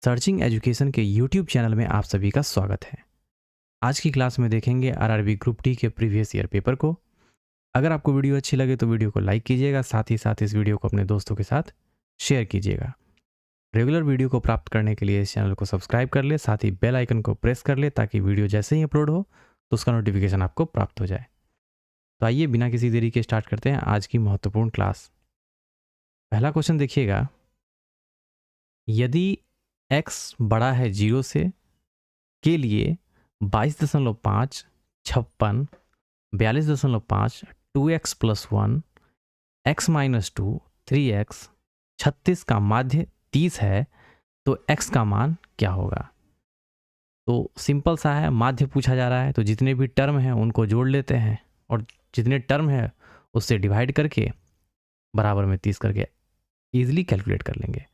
Searching education के YouTube channel में आप सभी का स्वागत है। आज की क्लास में देखेंगे आरआरबी ग्रुप डी के प्रीवियस ईयर पेपर को। अगर आपको वीडियो अच्छी लगे तो वीडियो को लाइक कीजिएगा, साथ ही साथ इस वीडियो को अपने दोस्तों के साथ शेयर कीजिएगा। रेगुलर वीडियो को प्राप्त करने के लिए इस चैनल को सब्सक्राइब कर ले, साथ ही बेल आइकन को प्रेस कर ले ताकि वीडियो जैसे ही अपलोड हो तो उसका नोटिफिकेशन आपको प्राप्त हो जाए। तो आइए बिना किसी देरी के स्टार्ट करते हैं आज की महत्वपूर्ण क्लास। पहला क्वेश्चन देखिएगा, यदि x बड़ा है 0 से के लिए 22.5, 56, 42.5, 2x plus 1, x minus 2, 3x, 36 का माध्य 30 है तो x का मान क्या होगा। तो सिंपल सा है, माध्य पूछा जा रहा है तो जितने भी टर्म हैं उनको जोड़ लेते हैं और जितने टर्म है उससे डिवाइड करके बराबर में 30 करके ईजिली कैलकुलेट कर लेंगे।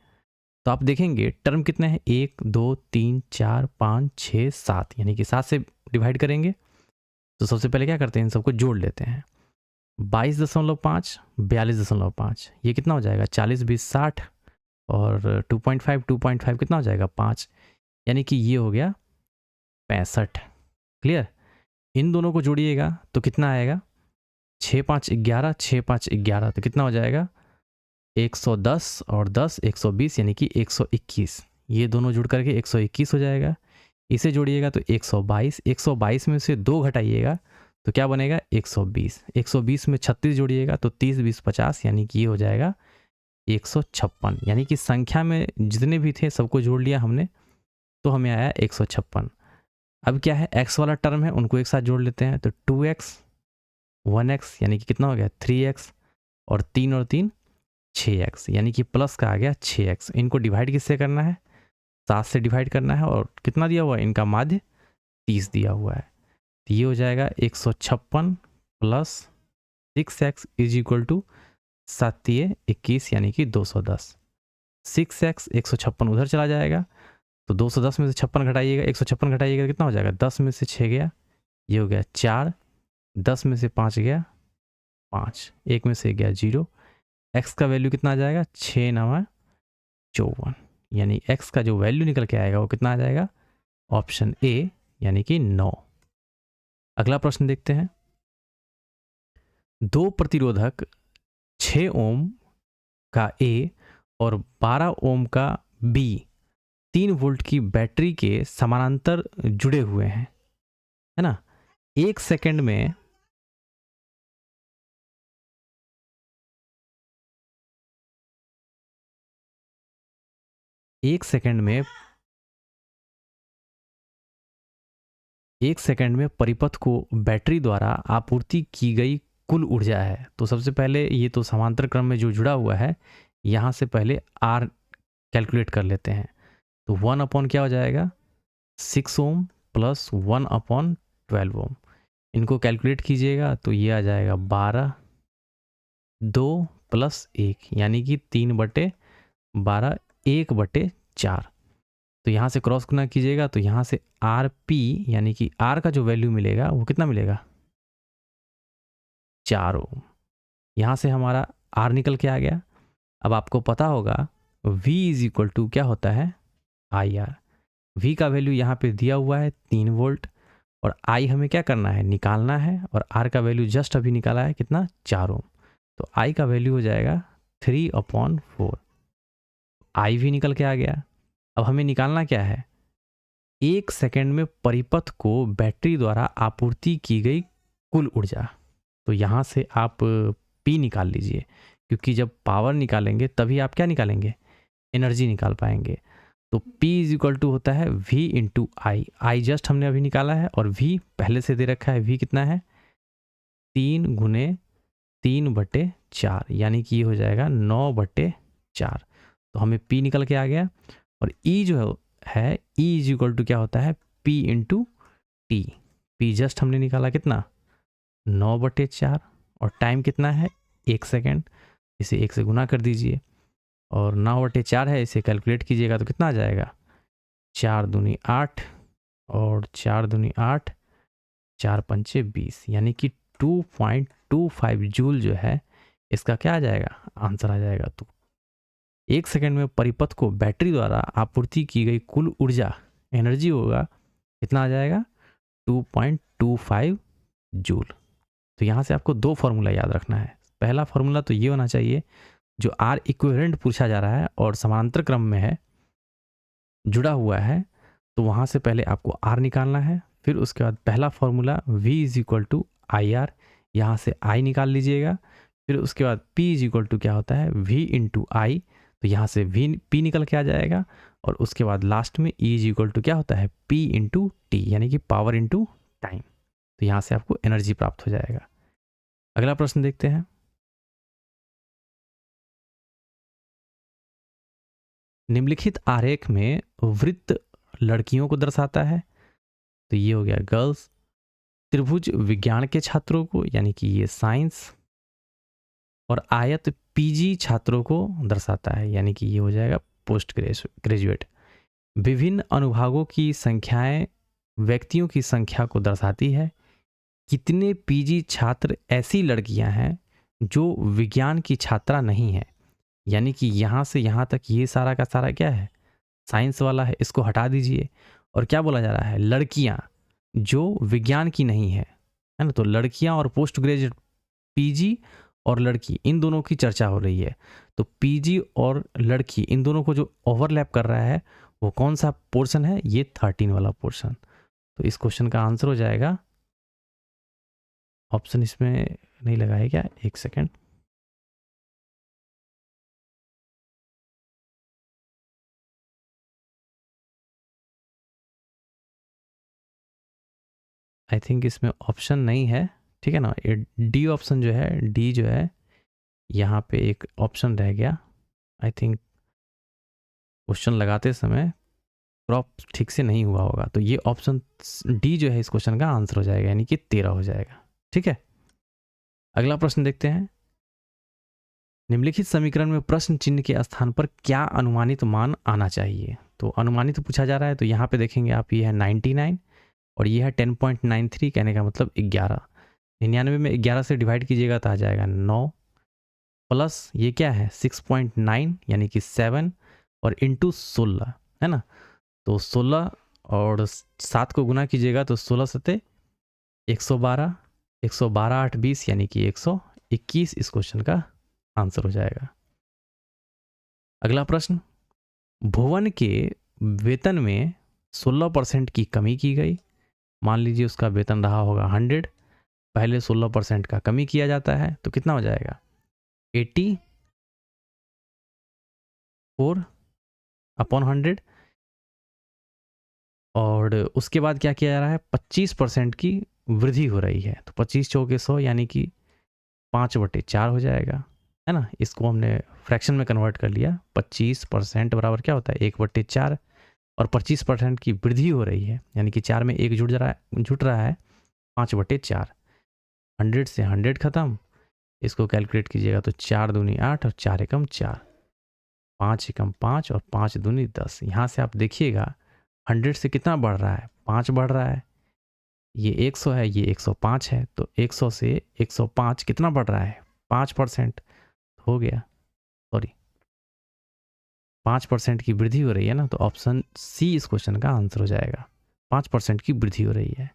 तो आप देखेंगे टर्म कितने हैं, 1 2 3 4 5 6 7, यानी कि 7 से डिवाइड करेंगे। तो सबसे पहले क्या करते हैं, इन सबको जोड़ लेते हैं। 22.5, 42.5, ये कितना हो जाएगा 40 20 60 और 2.5 कितना हो जाएगा 5, यानी कि ये हो गया 65। क्लियर। इन दोनों को जोड़िएगा तो कितना आएगा 6 5 11, 6 5 11, तो कितना हो जाएगा 110 और 10 120, यानी कि 121। ये दोनों जुड़ करके 121 हो जाएगा। इसे जोड़िएगा तो 122, 122 में से 2 घटाइएगा तो क्या बनेगा 120, 120 में 36 जोड़िएगा तो 30 20 50, यानी कि ये हो जाएगा 156। यानी कि संख्या में जितने भी थे सबको जोड़ लिया हमने तो हमें आया 156। अब क्या है, x वाला टर्म है उनको एक साथ जोड़ लेते हैं तो 2x 1x, यानी कि कितना हो गया 3x और 3 और 3 6x, यानी कि प्लस का आ गया 6x। इनको डिवाइड किससे करना है, 7 से डिवाइड करना है और कितना दिया हुआ है, इनका माध्य 30 दिया हुआ है। तो ये हो जाएगा 156 plus 6x is equal to 7 21, यानी कि 210। 6x 156 उधर चला जाएगा तो 210 में से 56 घटाइएगा, 156 घटाइएगा कितना हो जाएगा, 10 में से 6 गया, ये हो गया 4, 10 में से 5 गया 5, 1 में से गया 0। x का वैल्यू कितना आ जाएगा 6 9 54, यानी x का जो वैल्यू निकल के आएगा वो कितना आ जाएगा, ऑप्शन ए यानी कि 9। अगला प्रश्न देखते हैं, दो प्रतिरोधक 6 ओम का A और 12 ओम का B 3 वोल्ट की बैटरी के समानांतर जुड़े हुए हैं, है ना। एक सेकंड में एक सेकंड में परिपथ को बैटरी द्वारा आपूर्ति की गई कुल ऊर्जा है। तो सबसे पहले ये तो समांतर क्रम में जो जुड़ा हुआ है यहाँ से पहले R कैलकुलेट कर लेते हैं। तो 1 अपॉन क्या हो जाएगा 6 ओम प्लस 1 अपॉन 12 ओम, इनको कैलकुलेट कीजिएगा तो ये आ जाएगा 12 2 प्लस 1, यानी कि 3/12 1/4। तो यहाँ से क्रॉस गुना कीजिएगा तो यहाँ से आर पी यानी कि आर का जो वैल्यू मिलेगा वो कितना मिलेगा 4 ओम। यहाँ से हमारा आर निकल के आ गया। अब आपको पता होगा V इज इक्वल टू क्या होता है आई आर। V का वैल्यू यहाँ पे दिया हुआ है 3 वोल्ट और I हमें क्या करना है निकालना है, और R का वैल्यू जस्ट अभी निकाला है कितना 4 ओम। तो I का वैल्यू हो जाएगा 3/4। I भी निकल के आ गया। अब हमें निकालना क्या है, एक सेकंड में परिपथ को बैटरी द्वारा आपूर्ति की गई कुल ऊर्जा। तो यहाँ से आप P निकाल लीजिए, क्योंकि जब पावर निकालेंगे तभी आप क्या निकालेंगे एनर्जी निकाल पाएंगे। तो P इज इक्वल टू होता है V into I. I just हमने अभी निकाला है और V पहले से दे रखा है। V कितना है 3 गुने 3/4, यानी कि ये हो जाएगा 9/4। तो हमें P निकल के आ गया। और E जो है E इज इक्वल टू क्या होता है P into T. P just हमने निकाला कितना 9/4 और टाइम कितना है 1 सेकेंड। इसे 1 से गुना कर दीजिए और 9/4 है, इसे कैलकुलेट कीजिएगा तो कितना आ जाएगा 4 दूनी 8 और 4 दूनी 8 4 पंचे 20, यानी कि 2.25 जूल जो है इसका क्या आ जाएगा आंसर आ जाएगा। तो 1 सेकंड में परिपथ को बैटरी द्वारा आपूर्ति की गई कुल ऊर्जा एनर्जी होगा कितना आ जाएगा 2.25 जूल। तो यहाँ से आपको दो फॉर्मूला याद रखना है। पहला फॉर्मूला तो ये होना चाहिए जो आर इक्विवेलेंट पूछा जा रहा है और समानांतर क्रम में है, जुड़ा हुआ है, तो वहाँ से पहले आपको आर निकालना है। फिर उसके बाद पहला formula V is equal to I R, यहाँ से आई निकाल लीजिएगा। फिर उसके बाद P इज इक्वल टू क्या होता है V इंटू आई, तो यहाँ से P निकल के आ जाएगा। और उसके बाद लास्ट में E इज इक्वल टू क्या होता है P इंटू टी, यानी कि पावर इंटू टाइम। तो यहाँ से आपको एनर्जी प्राप्त हो जाएगा। अगला प्रश्न देखते हैं। निम्नलिखित आरेख में वृत्त लड़कियों को दर्शाता है, तो ये हो गया गर्ल्स। त्रिभुज विज्ञान के छात्रों को, यानी कि ये साइंस। और आयत पीजी छात्रों को दर्शाता है, यानी कि ये हो जाएगा पोस्ट ग्रेजुएट। विभिन्न अनुभागों की संख्याएं व्यक्तियों की संख्या को दर्शाती है। कितने पीजी छात्र ऐसी लड़कियां हैं जो विज्ञान की छात्रा नहीं है, यानी कि यहाँ से यहाँ तक ये सारा का सारा क्या है साइंस वाला है, इसको हटा दीजिए। और क्या बोला जा रहा है लड़कियां जो विज्ञान की नहीं है ना। तो लड़कियां और पोस्ट ग्रेजुएट पीजी और लड़की इन दोनों की चर्चा हो रही है। तो पीजी और लड़की इन दोनों को जो ओवरलैप कर रहा है वो कौन सा पोर्शन है, ये 13 वाला पोर्शन। तो इस क्वेश्चन का आंसर हो जाएगा ऑप्शन, इसमें नहीं लगा है क्या, एक सेकेंड, आई थिंक इसमें ऑप्शन नहीं है, ठीक है ना। ये डी ऑप्शन जो है, डी जो है यहाँ पे एक ऑप्शन रह गया। आई थिंक क्वेश्चन लगाते समय क्रॉप ठीक से नहीं हुआ होगा, तो ये ऑप्शन डी जो है इस क्वेश्चन का आंसर हो जाएगा, यानी कि 13 हो जाएगा। ठीक है, अगला प्रश्न देखते हैं। निम्नलिखित समीकरण में प्रश्न चिन्ह के स्थान पर क्या अनुमानित मान आना चाहिए। तो अनुमानित पूछा जा रहा है, तो यहाँ पे देखेंगे आप, ये है 99 और ये है 10.93, कहने का मतलब 11। 99 में 11 से डिवाइड कीजिएगा तो आ जाएगा 9, प्लस ये क्या है 6.9 यानी कि 7, और इंटू 16 है ना। तो 16 और 7 को गुना कीजिएगा तो 16 सते 112, 112 8 20 यानी कि 121 इस क्वेश्चन का आंसर हो जाएगा। अगला प्रश्न, भुवन के वेतन में 16% की कमी की गई। मान लीजिए उसका वेतन रहा होगा 100, पहले 16% का कमी किया जाता है तो कितना हो जाएगा 84/100। और उसके बाद क्या किया जा रहा है 25% की वृद्धि हो रही है, तो 25 चौके 100 यानी कि 5/4 हो जाएगा, है ना। इसको हमने फ्रैक्शन में कन्वर्ट कर लिया। 25% बराबर क्या होता है 1/4, और 25% की वृद्धि हो रही है यानी कि 4 में 1 जुट रहा है 5/4। 100 से 100 खत्म, इसको कैलकुलेट कीजिएगा तो 4 दूनी 8 और 4 एकम 4, 5 एकम 5 और 5 दूनी 10। यहाँ से आप देखिएगा 100 से कितना बढ़ रहा है 5 बढ़ रहा है, ये 100 है, ये 105 है, तो 100 से 105 कितना बढ़ रहा है 5% हो गया, सॉरी 5% की वृद्धि हो रही है ना। तो ऑप्शन सी इस क्वेश्चन का आंसर हो जाएगा, 5% की वृद्धि हो रही है।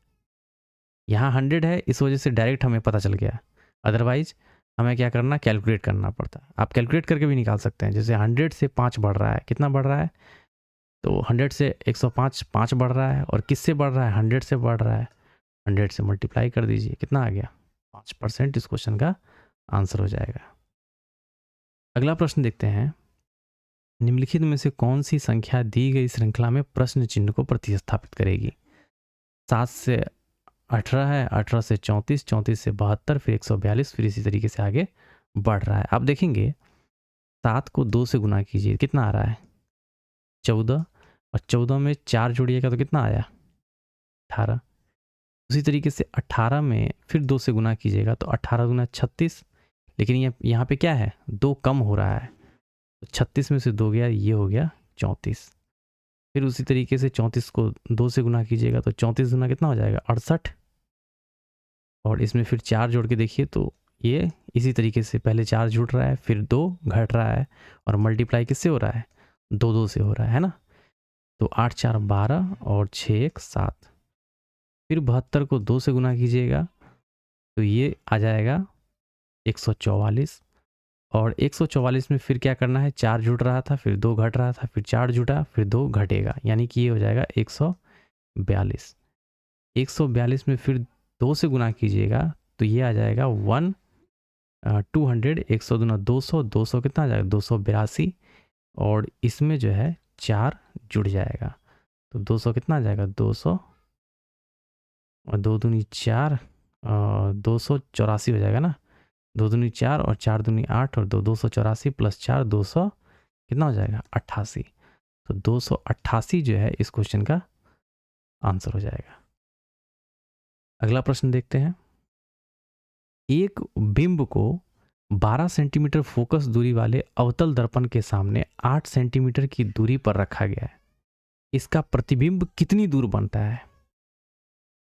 यहाँ 100 है इस वजह से डायरेक्ट हमें पता चल गया, अदरवाइज हमें क्या करना कैलकुलेट करना पड़ता। आप कैलकुलेट करके भी निकाल सकते हैं, जैसे 100 से 5 बढ़ रहा है, कितना बढ़ रहा है, तो 100 से 105 5 बढ़ रहा है, और किससे बढ़ रहा है 100 से बढ़ रहा है, 100 से मल्टीप्लाई कर दीजिए, कितना आ गया 5%। इस क्वेश्चन का आंसर हो जाएगा। अगला प्रश्न देखते हैं। निम्नलिखित में से कौन सी संख्या दी गई श्रृंखला में प्रश्न चिन्ह को प्रतिस्थापित करेगी। 7 से 18 है, 18 से 34, 34 से 72, फिर 142, फिर इसी तरीके से आगे बढ़ रहा है। आप देखेंगे 7 को 2 से गुना कीजिए, कितना आ रहा है 14, और 14 में 4 जोड़िएगा तो कितना आया 18। उसी तरीके से 18 में फिर 2 से गुना कीजिएगा तो 18 दूना 36, लेकिन ये यहाँ पे क्या है 2 कम हो रहा है, तो 36 में से 2 गया, ये हो गया 34। फिर उसी तरीके से 34 को 2 से गुना कीजिएगा तो 34 गुना कितना हो जाएगा 68, और इसमें फिर 4 जोड़ के देखिए तो ये इसी तरीके से पहले 4 जुड़ रहा है, फिर 2 घट रहा है, और मल्टीप्लाई किससे हो रहा है? 2 से हो रहा है ना। तो 8 4 12 और 6 1 7। फिर 72 को 2 से गुना कीजिएगा तो ये आ जाएगा 144। और 144 में फिर क्या करना है? 4 जुड़ रहा था, फिर 2 घट रहा था, फिर 4 जुटा, फिर 2 घटेगा, यानी कि ये हो जाएगा 142। 142 में फिर 2 से गुना कीजिएगा तो ये आ जाएगा 200। 100 दूना 200, 200 कितना आ जाएगा? 282। और इसमें जो है 4 जुड़ जाएगा तो 200 कितना आ जाएगा? 200 और 2 दूनी 4, 284 हो जाएगा ना। 2 दूनी 4 और 4 दूनी 8 और 284 प्लस 4 200 कितना हो जाएगा? 88। तो 288 जो है इस क्वेश्चन का आंसर हो जाएगा। अगला प्रश्न देखते हैं। एक बिंब को 12 सेंटीमीटर फोकस दूरी वाले अवतल दर्पण के सामने 8 सेंटीमीटर की दूरी पर रखा गया है। इसका प्रतिबिंब कितनी दूर बनता है?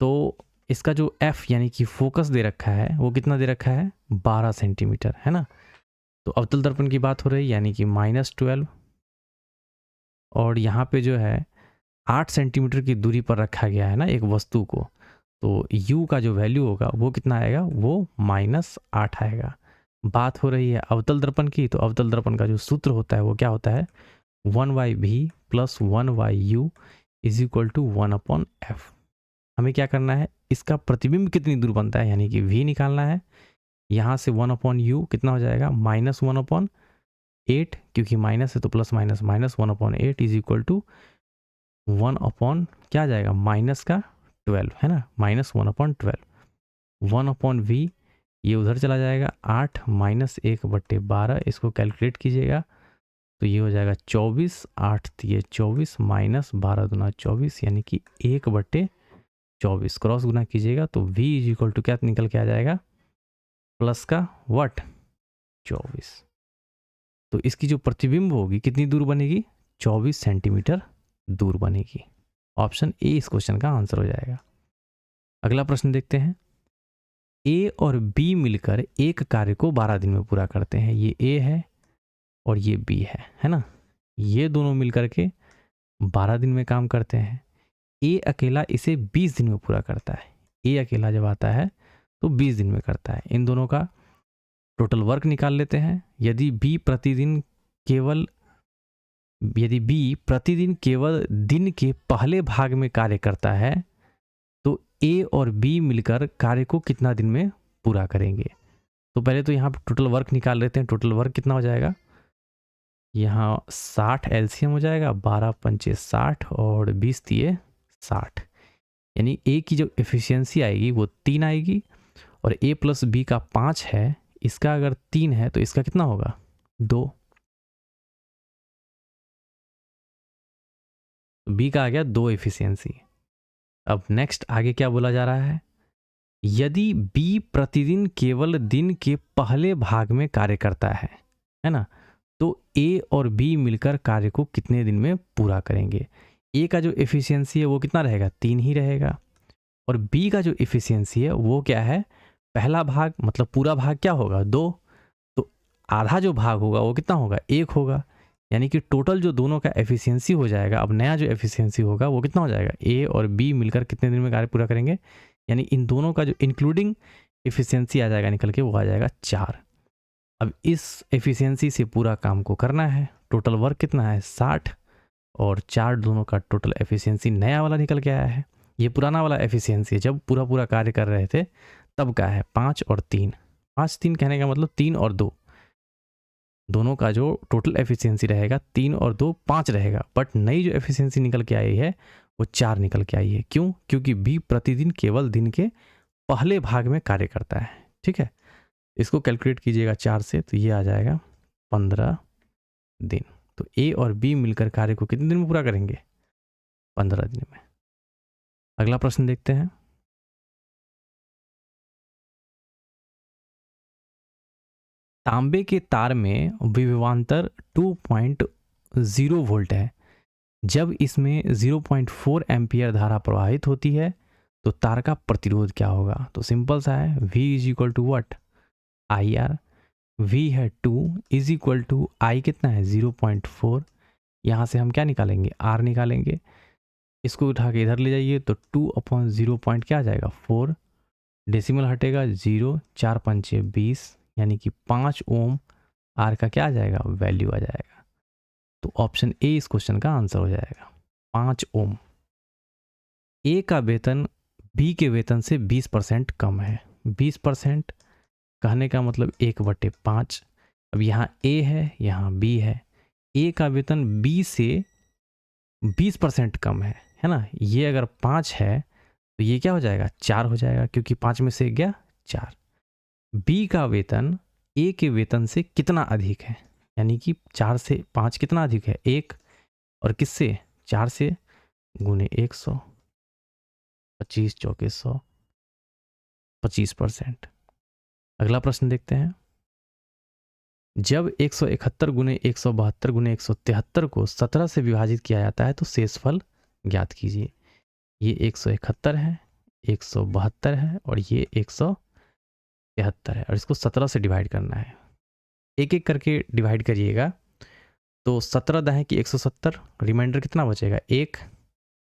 तो इसका जो F यानी कि फोकस दे रखा है वो कितना दे रखा है? 12 सेंटीमीटर, है ना। तो अवतल दर्पण की बात हो रही है यानी कि -12, और यहाँ पे जो है 8 सेंटीमीटर की दूरी पर रखा गया है ना एक वस्तु को। तो U का जो वैल्यू होगा वो कितना आएगा? वो -8 आएगा। बात हो रही है अवतल दर्पण की, तो अवतल दर्पण का जो सूत्र होता है वो क्या होता है? 1/v + 1/u = 1/f। हमें क्या करना है? इसका प्रतिबिंब कितनी दूर बनता है यानी कि v निकालना है। यहाँ से 1/u कितना हो जाएगा? -1/8, क्योंकि माइनस है तो प्लस माइनस, -1/8 = 1/ क्या आ जाएगा? -12, है ना, -1/12। 1/v ये उधर चला जाएगा, 8 - 1/12, इसको कैलकुलेट कीजिएगा तो ये हो जाएगा 24। 8 ये 24 -12 दूना 24 यानी कि 1/24। क्रॉस गुना कीजिएगा तो v = क्या निकल के आ जाएगा? प्लस का वट 24। तो इसकी जो प्रतिबिंब होगी कितनी दूर बनेगी? 24 सेंटीमीटर दूर बनेगी। ऑप्शन ए इस क्वेश्चन का आंसर हो जाएगा। अगला प्रश्न देखते हैं। ए और बी मिलकर एक कार्य को 12 दिन में पूरा करते हैं। ये ए है और ये बी है ना। ये दोनों मिलकर के 12 दिन में काम करते हैं। ए अकेला इसे 20 दिन में पूरा करता है। ए अकेला जब आता है तो 20 दिन में करता है। इन दोनों का टोटल वर्क निकाल लेते हैं। यदि बी प्रतिदिन केवल दिन के पहले भाग में कार्य करता है तो ए और बी मिलकर कार्य को कितना दिन में पूरा करेंगे? तो पहले तो यहाँ पर टोटल वर्क निकाल लेते हैं। टोटल वर्क कितना हो जाएगा? यहाँ 60 एलसीएम हो जाएगा, 12 पंचे 60 और 20 दिए 60, यानी ए की जो एफिशिएंसी आएगी वो 3 आएगी। और ए प्लस बी का 5 है, इसका अगर 3 है तो इसका कितना होगा? 2। बी का आ गया 2 एफिशिएंसी। अब नेक्स्ट आगे क्या बोला जा रहा है? यदि बी प्रतिदिन केवल दिन के पहले भाग में कार्य करता है ना, तो ए और बी मिलकर कार्य को कितने दिन में पूरा करेंगे? ए का जो एफिशिएंसी है वो कितना रहेगा? 3 ही रहेगा। और बी का जो एफिशिएंसी है वो क्या है? पहला भाग मतलब पूरा भाग क्या होगा? 2। तो आधा जो भाग होगा वो कितना होगा? 1 होगा। यानी कि टोटल जो दोनों का एफिशिएंसी हो जाएगा, अब नया जो एफिशिएंसी होगा वो कितना हो जाएगा? ए और बी मिलकर कितने दिन में कार्य पूरा करेंगे? यानी इन दोनों का जो इंक्लूडिंग एफिशिएंसी आ जाएगा निकल के, वो आ जाएगा 4। अब इस एफिशिएंसी से पूरा काम को करना है। टोटल वर्क कितना है? 60 और 4 दोनों का टोटल एफिशिएंसी नया वाला निकल के आया है। ये पुराना वाला एफिशिएंसी जब पूरा कार्य कर रहे थे तब का है 5 और 3। 5 3 कहने का मतलब 3 और 2, दोनों का जो टोटल एफिशिएंसी रहेगा 3 और 2 5 रहेगा। बट नई जो एफिशिएंसी निकल के आई है वो 4 निकल के आई है। क्यों? क्योंकि बी प्रतिदिन केवल दिन के पहले भाग में कार्य करता है। ठीक है, इसको कैलकुलेट कीजिएगा 4 से तो ये आ जाएगा 15 दिन। तो ए और बी मिलकर कार्य को कितने दिन में पूरा करेंगे? 15 दिन में। अगला प्रश्न देखते हैं। तांबे के तार में विभवांतर 2.0 वोल्ट है। जब इसमें 0.4 एम्पियर धारा प्रवाहित होती है तो तार का प्रतिरोध क्या होगा? तो सिंपल सा है, V = व्हाट? IR, V है 2 इज इक्वल टू I कितना है 0.4, यहाँ से हम क्या निकालेंगे R निकालेंगे, इसको उठा के इधर ले जाइए तो 2/0 पॉइंट क्या आ जाएगा 4, डेसिमल हटेगा 0, 4 पंचे 20 यानी कि 5 ओम R का क्या आ जाएगा वैल्यू आ जाएगा। तो ऑप्शन ए इस क्वेश्चन का आंसर हो जाएगा 5 ओम। ए का वेतन बी के वेतन से 20% कम है। 20% कहने का मतलब 1/5। अब यहाँ ए है यहाँ बी है, ए का वेतन बी से 20% कम है ना। ये अगर 5 है तो ये क्या हो जाएगा 4 हो जाएगा, क्योंकि 5 में से गया 4। बी का वेतन ए के वेतन से कितना अधिक है, यानी कि 4 से 5 कितना अधिक है 1, और किससे 4 से गुने 100, 25 चौके 100, 25%। अगला प्रश्न देखते हैं। जब 171 गुने 172 गुने 173 को 17 से विभाजित किया जाता है तो शेषफल ज्ञात कीजिए। ये 171 है, 172 है और ये 173 है, और इसको 17 से डिवाइड करना है। एक एक करके डिवाइड करिएगा तो 17 दहें कि 170, रिमाइंडर कितना बचेगा 1,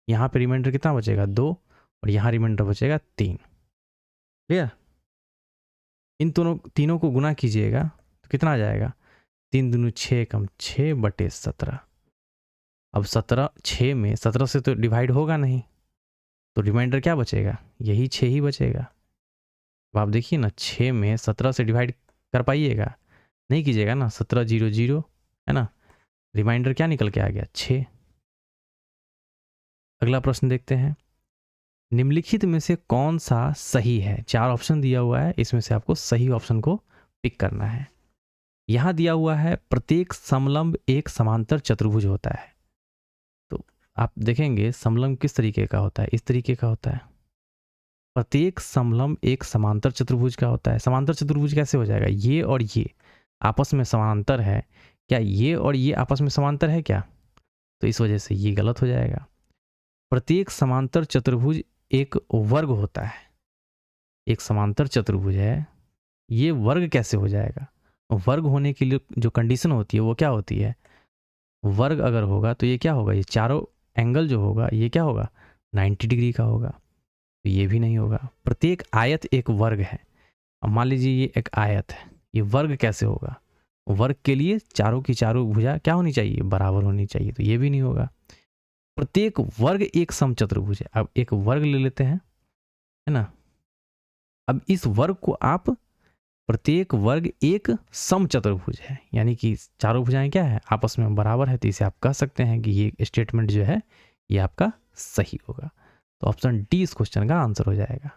यहाँ पे रिमाइंडर कितना बचेगा 2 और यहाँ रिमाइंडर बचेगा 3। क्लियर? इन तीनों को गुना कीजिएगा तो कितना आ जाएगा 3 दूनी 6 कम 6/17। अब 17 6 में 17 से तो डिवाइड होगा नहीं, तो रिमाइंडर क्या बचेगा यही 6 ही बचेगा। अब आप देखिए ना 6 में 17 से डिवाइड कर पाइएगा, नहीं कीजिएगा ना, 17 0 0 है ना, रिमाइंडर क्या निकल के आ गया 6। अगला प्रश्न देखते हैं। निम्नलिखित में से कौन सा सही है? 4 ऑप्शन दिया हुआ है, इसमें से आपको सही ऑप्शन को पिक करना है। यहाँ दिया हुआ है प्रत्येक समलंब एक समांतर चतुर्भुज होता है। तो आप देखेंगे समलंब किस तरीके का होता है, इस तरीके का होता है। प्रत्येक समलंब एक समांतर चतुर्भुज का होता है। समांतर चतुर्भुज कैसे हो जाएगा, ये और ये आपस में समांतर है क्या, ये और ये आपस में समांतर है क्या, तो इस वजह से ये गलत हो जाएगा। प्रत्येक समांतर चतुर्भुज एक वर्ग होता है। एक समांतर चतुर्भुज है, ये वर्ग कैसे हो जाएगा? वर्ग होने के लिए जो कंडीशन होती है वो क्या होती है, वर्ग अगर होगा तो ये क्या होगा, ये चारों एंगल जो होगा ये क्या होगा 90 डिग्री का होगा, तो ये भी नहीं होगा। प्रत्येक आयत एक वर्ग है। अब मान लीजिए ये एक आयत है, ये वर्ग कैसे होगा, वर्ग के लिए चारों की चारों भुजा क्या होनी चाहिए बराबर होनी चाहिए, तो ये भी नहीं होगा। प्रत्येक वर्ग एक समचतुर्भुज है। अब एक वर्ग ले लेते हैं है ना, अब इस वर्ग को आप प्रत्येक वर्ग एक समचतुर्भुज है, यानी कि चारों भुजाएं क्या है आपस में बराबर है, तो इसे आप कह सकते हैं कि ये स्टेटमेंट जो है ये आपका सही होगा। तो ऑप्शन डी इस क्वेश्चन का आंसर हो जाएगा।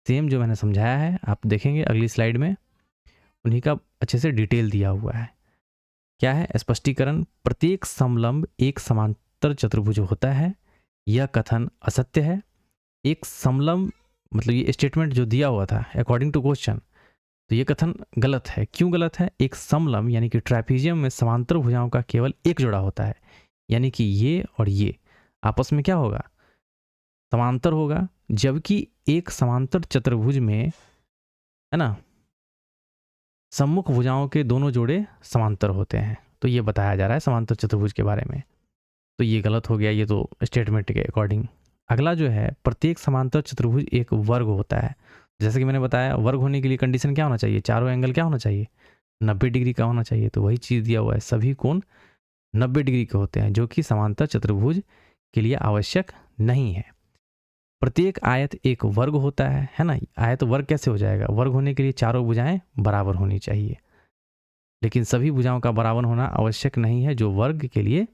सेम जो मैंने समझाया है आप देखेंगे अगली स्लाइड में, उन्हीं का अच्छे से डिटेल दिया हुआ है। क्या है स्पष्टीकरण, प्रत्येक समलंब एक समांतर चतुर्भुज होता है, यह कथन असत्य है। एक समलंब मतलब ये स्टेटमेंट जो दिया हुआ था अकॉर्डिंग टू क्वेश्चन, तो ये कथन गलत है। क्यों गलत है? एक समलंब यानी कि ट्रैपीजियम में समांतर भुजाओं का केवल एक जोड़ा होता है, यानी कि ये और ये आपस में क्या होगा समांतर होगा, जबकि एक समांतर चतुर्भुज में है ना सम्मुख भुजाओं के दोनों जोड़े समांतर होते हैं। तो ये बताया जा रहा है समांतर चतुर्भुज के बारे में, तो ये गलत हो गया ये तो स्टेटमेंट के अकॉर्डिंग। अगला जो है प्रत्येक समांतर चतुर्भुज एक वर्ग होता है। जैसे कि मैंने बताया वर्ग होने के लिए कंडीशन क्या होना चाहिए, चारों एंगल क्या होना चाहिए 90 डिग्री का होना चाहिए, तो वही चीज़ दिया हुआ है, सभी कोण 90 डिग्री के होते हैं, जो कि समांतर चतुर्भुज के लिए आवश्यक नहीं है। प्रत्येक आयत एक वर्ग होता है ना, आयत वर्ग कैसे हो जाएगा, वर्ग होने के लिए चारों भुजाएं बराबर होनी चाहिए, लेकिन सभी भुजाओं का बराबर होना आवश्यक नहीं है जो वर्ग के लिए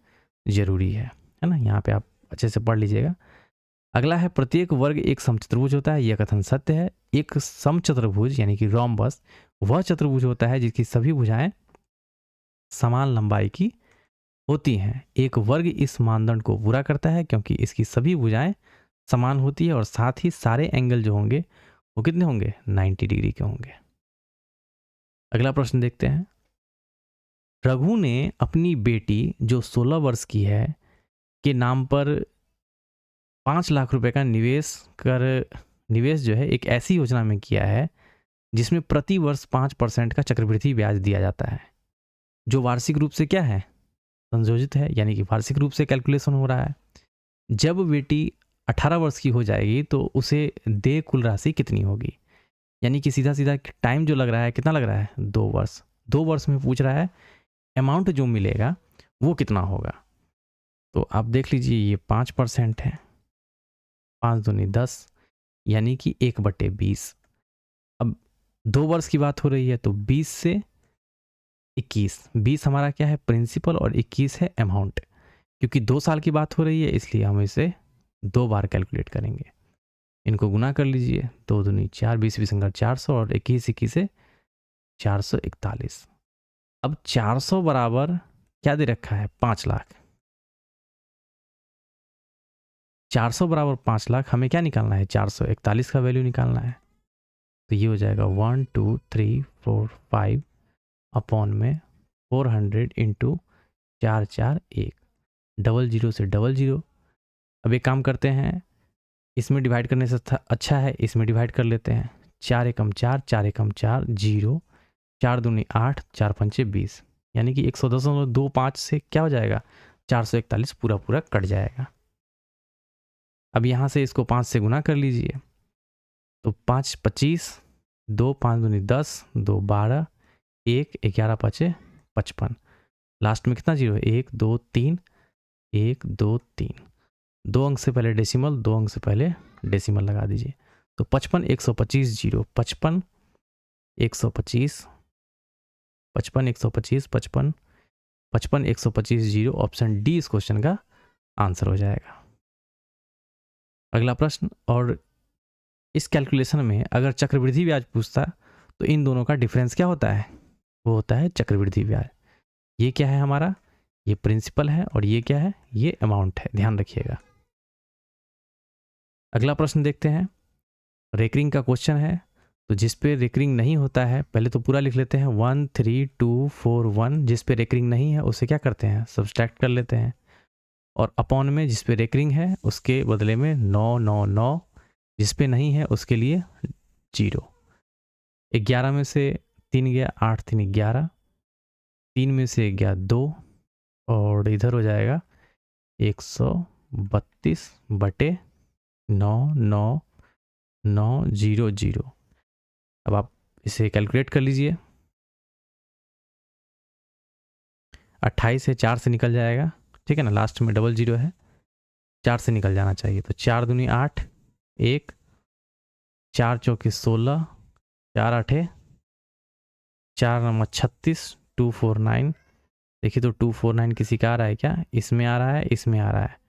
जरूरी है ना। यहाँ पे आप अच्छे से पढ़ लीजिएगा। अगला है प्रत्येक वर्ग एक समचतुर्भुज होता है, यह कथन सत्य है। एक समचतुर्भुज यानी कि रोम्बस वह चतुर्भुज होता है जिसकी सभी भुजाएं समान लंबाई की होती हैं। एक वर्ग इस मानदंड को पूरा करता है क्योंकि इसकी सभी भुजाएं समान होती है और साथ ही सारे एंगल जो होंगे वो कितने होंगे 90 डिग्री के होंगे। अगला प्रश्न देखते हैं। रघु ने अपनी बेटी जो 16 वर्ष की है के नाम पर 5 लाख रुपए का निवेश जो है एक ऐसी योजना में किया है जिसमें प्रति वर्ष 5% का चक्रवृद्धि ब्याज दिया जाता है, जो वार्षिक रूप से क्या है, संयोजित है, यानी कि वार्षिक रूप से कैलकुलेशन हो रहा है। जब बेटी 18 वर्ष की हो जाएगी तो उसे देय कुल राशि कितनी होगी, यानी कि सीधा सीधा टाइम जो लग रहा है कितना लग रहा है, 2 वर्ष। 2 वर्ष में पूछ रहा है अमाउंट जो मिलेगा वो कितना होगा। तो आप देख लीजिए ये 5% है, 5 दूनी 10, यानी कि 1/20। अब 2 वर्ष की बात हो रही है तो 20 से 21, 20 हमारा क्या है, प्रिंसिपल, और 21 है अमाउंट। क्योंकि 2 साल की बात हो रही है इसलिए हम इसे 2 बार कैलकुलेट करेंगे। इनको गुना कर लीजिए, 2 दूनी 4, 20 20 400 और 21 21 से 441। अब 400 बराबर क्या दे रखा है, 5 लाख। 400 बराबर 5 लाख, हमें क्या निकालना है, 441 का वैल्यू निकालना है। तो ये हो जाएगा 1 2 3 4 5 अपॉन में 400 इंटू 4 4 1, 00 से 00। अब एक काम करते हैं, इसमें डिवाइड करने से अच्छा है इसमें डिवाइड कर लेते हैं। 4 एकम 4, 4 एकम 4, 0, 4 दूनी 8, 4 पंचे 20, यानी कि 110.25 से क्या हो जाएगा, 441 पूरा पूरा कट जाएगा। अब यहाँ से इसको 5 से गुना कर लीजिए, तो 5 25, 2 5 दूनी 10, 2 12, 1 11 5 55, लास्ट में कितना जीरो, 1 2 3, 1 2 3, 2 अंक से पहले डेसिमल, 2 अंक से पहले डेसिमल लगा दीजिए। तो 55 125 जीरो, 55 125, 55 125, 55 55 125 जीरो, ऑप्शन डी इस क्वेश्चन का आंसर हो जाएगा। अगला प्रश्न, और इस कैलकुलेशन में अगर चक्रवृद्धि ब्याज पूछता तो इन दोनों का डिफरेंस क्या होता है, वो होता है चक्रवृद्धि ब्याज। ये क्या है हमारा, ये प्रिंसिपल है, और ये क्या है, ये अमाउंट है, ध्यान रखिएगा। अगला प्रश्न देखते हैं, रेकरिंग का क्वेश्चन है। तो जिस पे रेकरिंग नहीं होता है पहले तो पूरा लिख लेते हैं, 1 3 2 4 1। जिस पे रेकरिंग नहीं है उसे क्या करते हैं, सब्सट्रैक्ट कर लेते हैं, और अपॉन में जिस पे रेकरिंग है उसके बदले में 9 9 9, जिस पे नहीं है उसके लिए 0। 11 में से 3 गया, 8 3 11, 3 में से गया 2, और इधर हो जाएगा 132/9 अब आप इसे कैलकुलेट कर लीजिए। 28 है, 4 से निकल जाएगा, ठीक है ना, लास्ट में 00 है, 4 से निकल जाना चाहिए। तो 4 दूनी 8, 1, 4 चौके 16, 4 8, 4 9 36, 249। देखिए तो 249 किसी का आ रहा है क्या, इसमें आ रहा है, इसमें आ रहा है,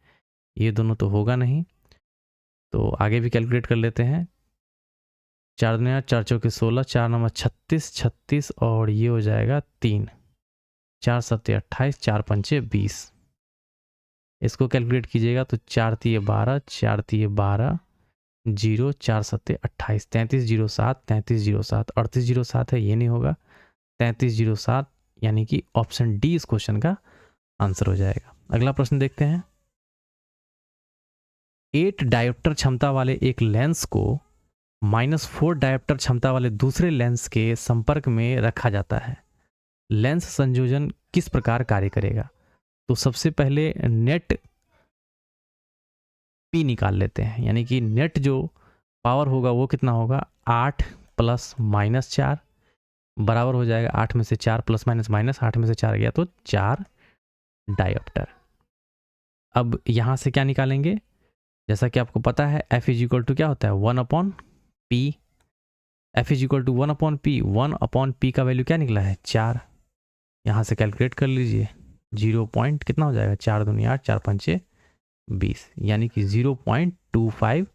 ये दोनों तो होगा नहीं, तो आगे भी कैलकुलेट कर लेते हैं। 4 दूनी 8, 4 चौके 16, 4 9 36 36, और ये हो जाएगा 3, 4 7 28, 4 पंचे 20। इसको कैलकुलेट कीजिएगा तो 4 3 12, 4 3 12, 0, 4 7 28, 33 0 7, 33 0 7, 38 0 7 है, ये नहीं होगा, 33 0 7, यानी कि ऑप्शन डी इस क्वेश्चन का आंसर हो जाएगा। अगला प्रश्न देखते हैं, 8 डायोप्टर क्षमता वाले एक लेंस को -4 डायोप्टर क्षमता वाले दूसरे लेंस के संपर्क में रखा जाता है। लेंस संयोजन किस प्रकार कार्य करेगा। तो सबसे पहले नेट पी निकाल लेते हैं, यानी कि नेट जो पावर होगा वो कितना होगा, 8 प्लस माइनस 4 बराबर हो जाएगा 8 में से 4 प्लस माइनस माइनस, 8 में से 4 गया तो 4 डायोप्टर। अब यहाँ से क्या निकालेंगे, जैसा कि आपको पता है F इज इक्वल टू क्या होता है, 1/P। F is equal to 1/P, 1/P का वैल्यू क्या निकला है, 4। यहाँ से कैलकुलेट कर लीजिए, 0 पॉइंट कितना हो जाएगा, 4 दूनी 8, 4 पंचे 20, यानी कि 0.25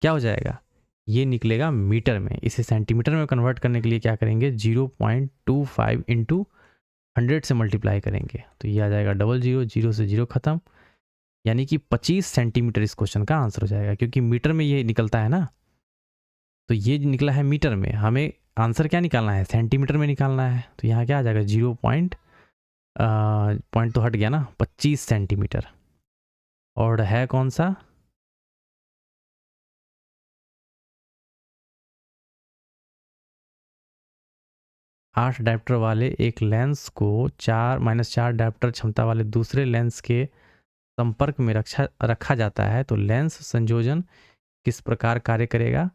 क्या हो जाएगा, ये निकलेगा मीटर में। इसे सेंटीमीटर में कन्वर्ट करने के लिए क्या करेंगे, 0.25 इंटू 100 से मल्टीप्लाई करेंगे, तो ये आ जाएगा 00, 0 से 0 खत्म, यानी कि 25 सेंटीमीटर इस क्वेश्चन का आंसर हो जाएगा। क्योंकि मीटर में ये निकलता है ना, तो ये निकला है मीटर में, हमें आंसर क्या निकालना है, सेंटीमीटर में निकालना है। तो यहाँ क्या आ जाएगा, 0 पॉइंट तो हट गया ना, 25 सेंटीमीटर, और है कौन सा, 8 डायप्टर वाले एक लेंस को 4 डायप्टर क्षमता वाले दूसरे लेंस के संपर्क में रखा जाता है तो लेंस संयोजन किस प्रकार कार्य करेगा?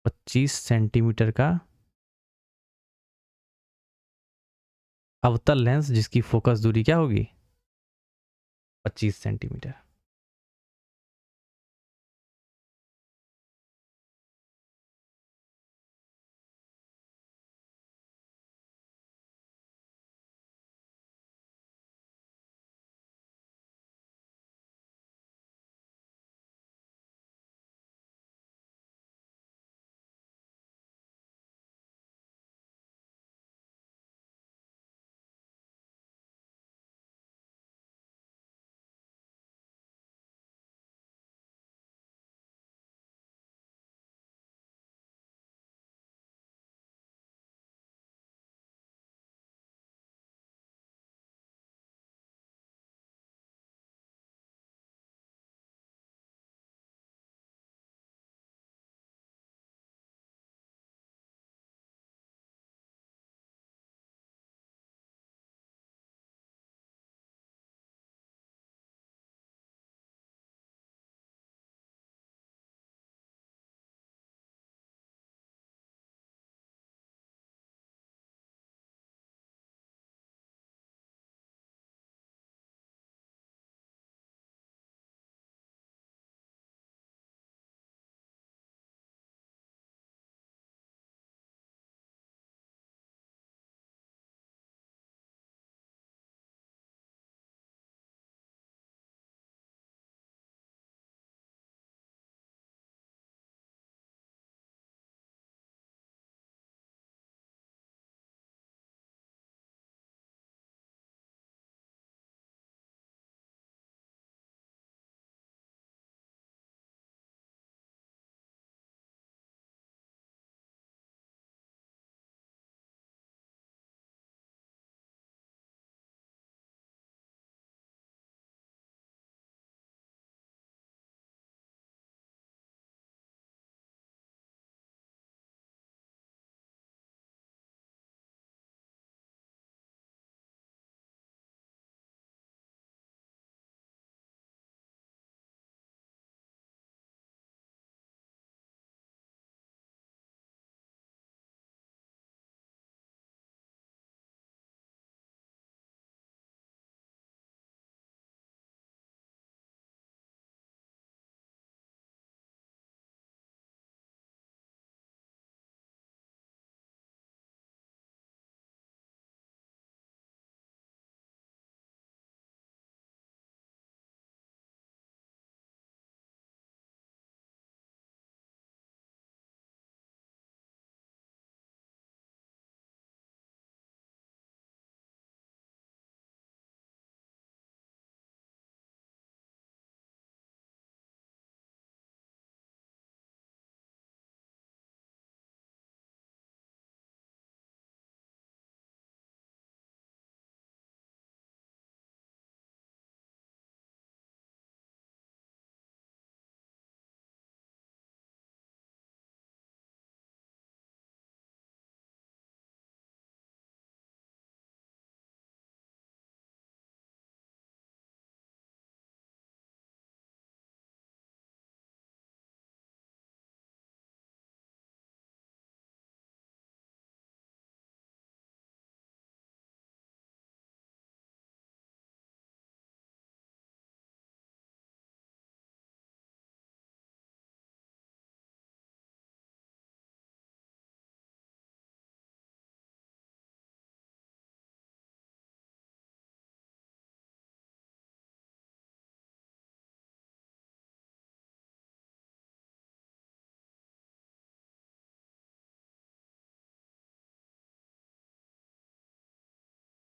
25 सेंटीमीटर का अवतल लेंस जिसकी फोकस दूरी क्या होगी? 25 सेंटीमीटर।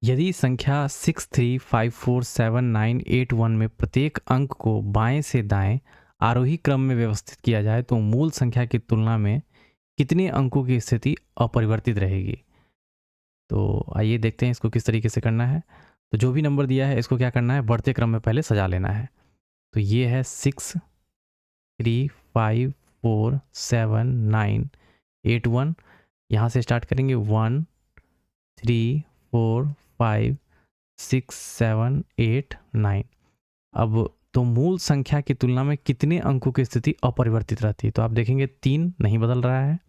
यदि संख्या 63547981 में प्रत्येक अंक को बाएं से दाएं आरोही क्रम में व्यवस्थित किया जाए तो मूल संख्या की तुलना में कितने अंकों की स्थिति अपरिवर्तित रहेगी? तो आइए देखते हैं इसको किस तरीके से करना है। तो जो भी नंबर दिया है इसको क्या करना है, बढ़ते क्रम में पहले सजा लेना है। तो ये है 63547981। यहाँ से स्टार्ट करेंगे 1 3 4 5 6 7 8 9। अब तो मूल संख्या की तुलना में कितने अंकों की स्थिति अपरिवर्तित रहती है? तो आप देखेंगे 3 नहीं बदल रहा है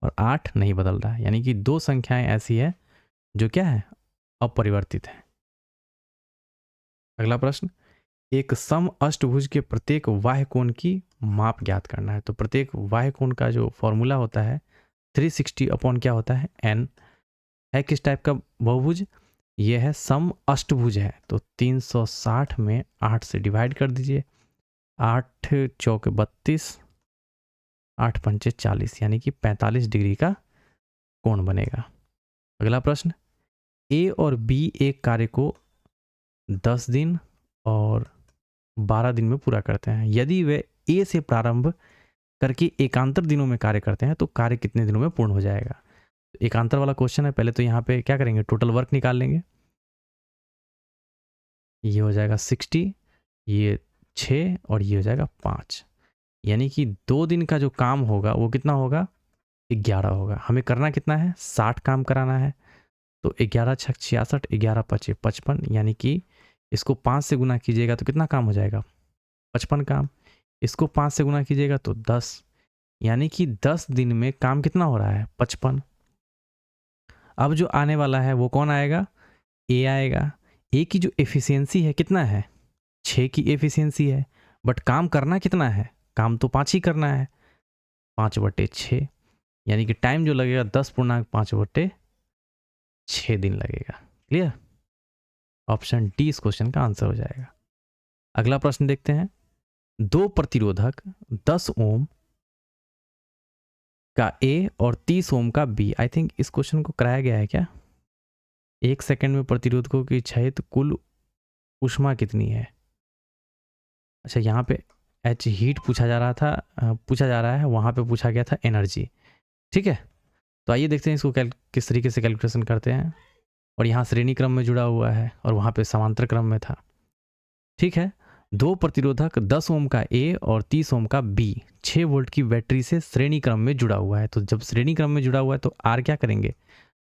और 8 नहीं बदल रहा है, यानी कि दो संख्याएं ऐसी है जो क्या है, अपरिवर्तित है। अगला प्रश्न, एक सम अष्टभुज के प्रत्येक बाह्य कोण की माप ज्ञात करना है। तो प्रत्येक बाह्य कोण का जो फॉर्मूला होता है 360 अपॉन क्या होता है, n है। किस टाइप का बहुभुज, ये है सम अष्टभुज है। तो 360 में 8 से डिवाइड कर दीजिए, 8 चौके 32, 8 पंचे 40, यानी कि 45 डिग्री का कोण बनेगा। अगला प्रश्न, ए और बी एक कार्य को 10 दिन और 12 दिन में पूरा करते हैं। यदि वे ए से प्रारंभ करके एकांतर दिनों में कार्य करते हैं तो कार्य कितने दिनों में पूर्ण हो जाएगा। एकांतर वाला क्वेश्चन है। पहले तो यहाँ पे क्या करेंगे, टोटल वर्क निकाल लेंगे। ये हो जाएगा 60, ये 6 और ये हो जाएगा 5, यानी कि 2 दिन का जो काम होगा वो कितना होगा, 11 होगा। हमें करना कितना है, 60 काम कराना है। तो 11 छक 66, 11 पचे 55, यानी कि इसको 5 से गुना कीजिएगा तो कितना काम हो जाएगा, 55 काम। इसको 5 से गुना कीजिएगा तो 10, यानी कि 10 दिन में काम कितना हो रहा है, 55। अब जो आने वाला है वो कौन आएगा, ए आएगा। ए की जो एफिशिएंसी है कितना है, 6 की एफिशिएंसी है, बट काम करना कितना है, काम तो 5 ही करना है, 5/6, यानी कि टाइम जो लगेगा 10.5/6 दिन लगेगा। क्लियर, ऑप्शन डी इस क्वेश्चन का आंसर हो जाएगा। अगला प्रश्न देखते हैं, दो प्रतिरोधक 10 ओम का ए और 30 ओम का बी। आई थिंक इस क्वेश्चन को कराया गया है क्या। 1 सेकंड में प्रतिरोधकों की क्षयित कुल ऊष्मा कितनी है। अच्छा, यहाँ पे एच हीट पूछा जा रहा था, पूछा जा रहा है, वहाँ पे पूछा गया था एनर्जी। ठीक है, तो आइए देखते हैं इसको किस तरीके से कैलकुलेशन करते हैं। और यहाँ श्रेणी क्रम में जुड़ा हुआ है और वहाँ पे समांतर क्रम में था। ठीक है, दो प्रतिरोधक 10 ओम का ए और 30 ओम का बी 6 वोल्ट की बैटरी से श्रेणी क्रम में जुड़ा हुआ है। तो जब श्रेणी क्रम में जुड़ा हुआ है तो आर क्या करेंगे,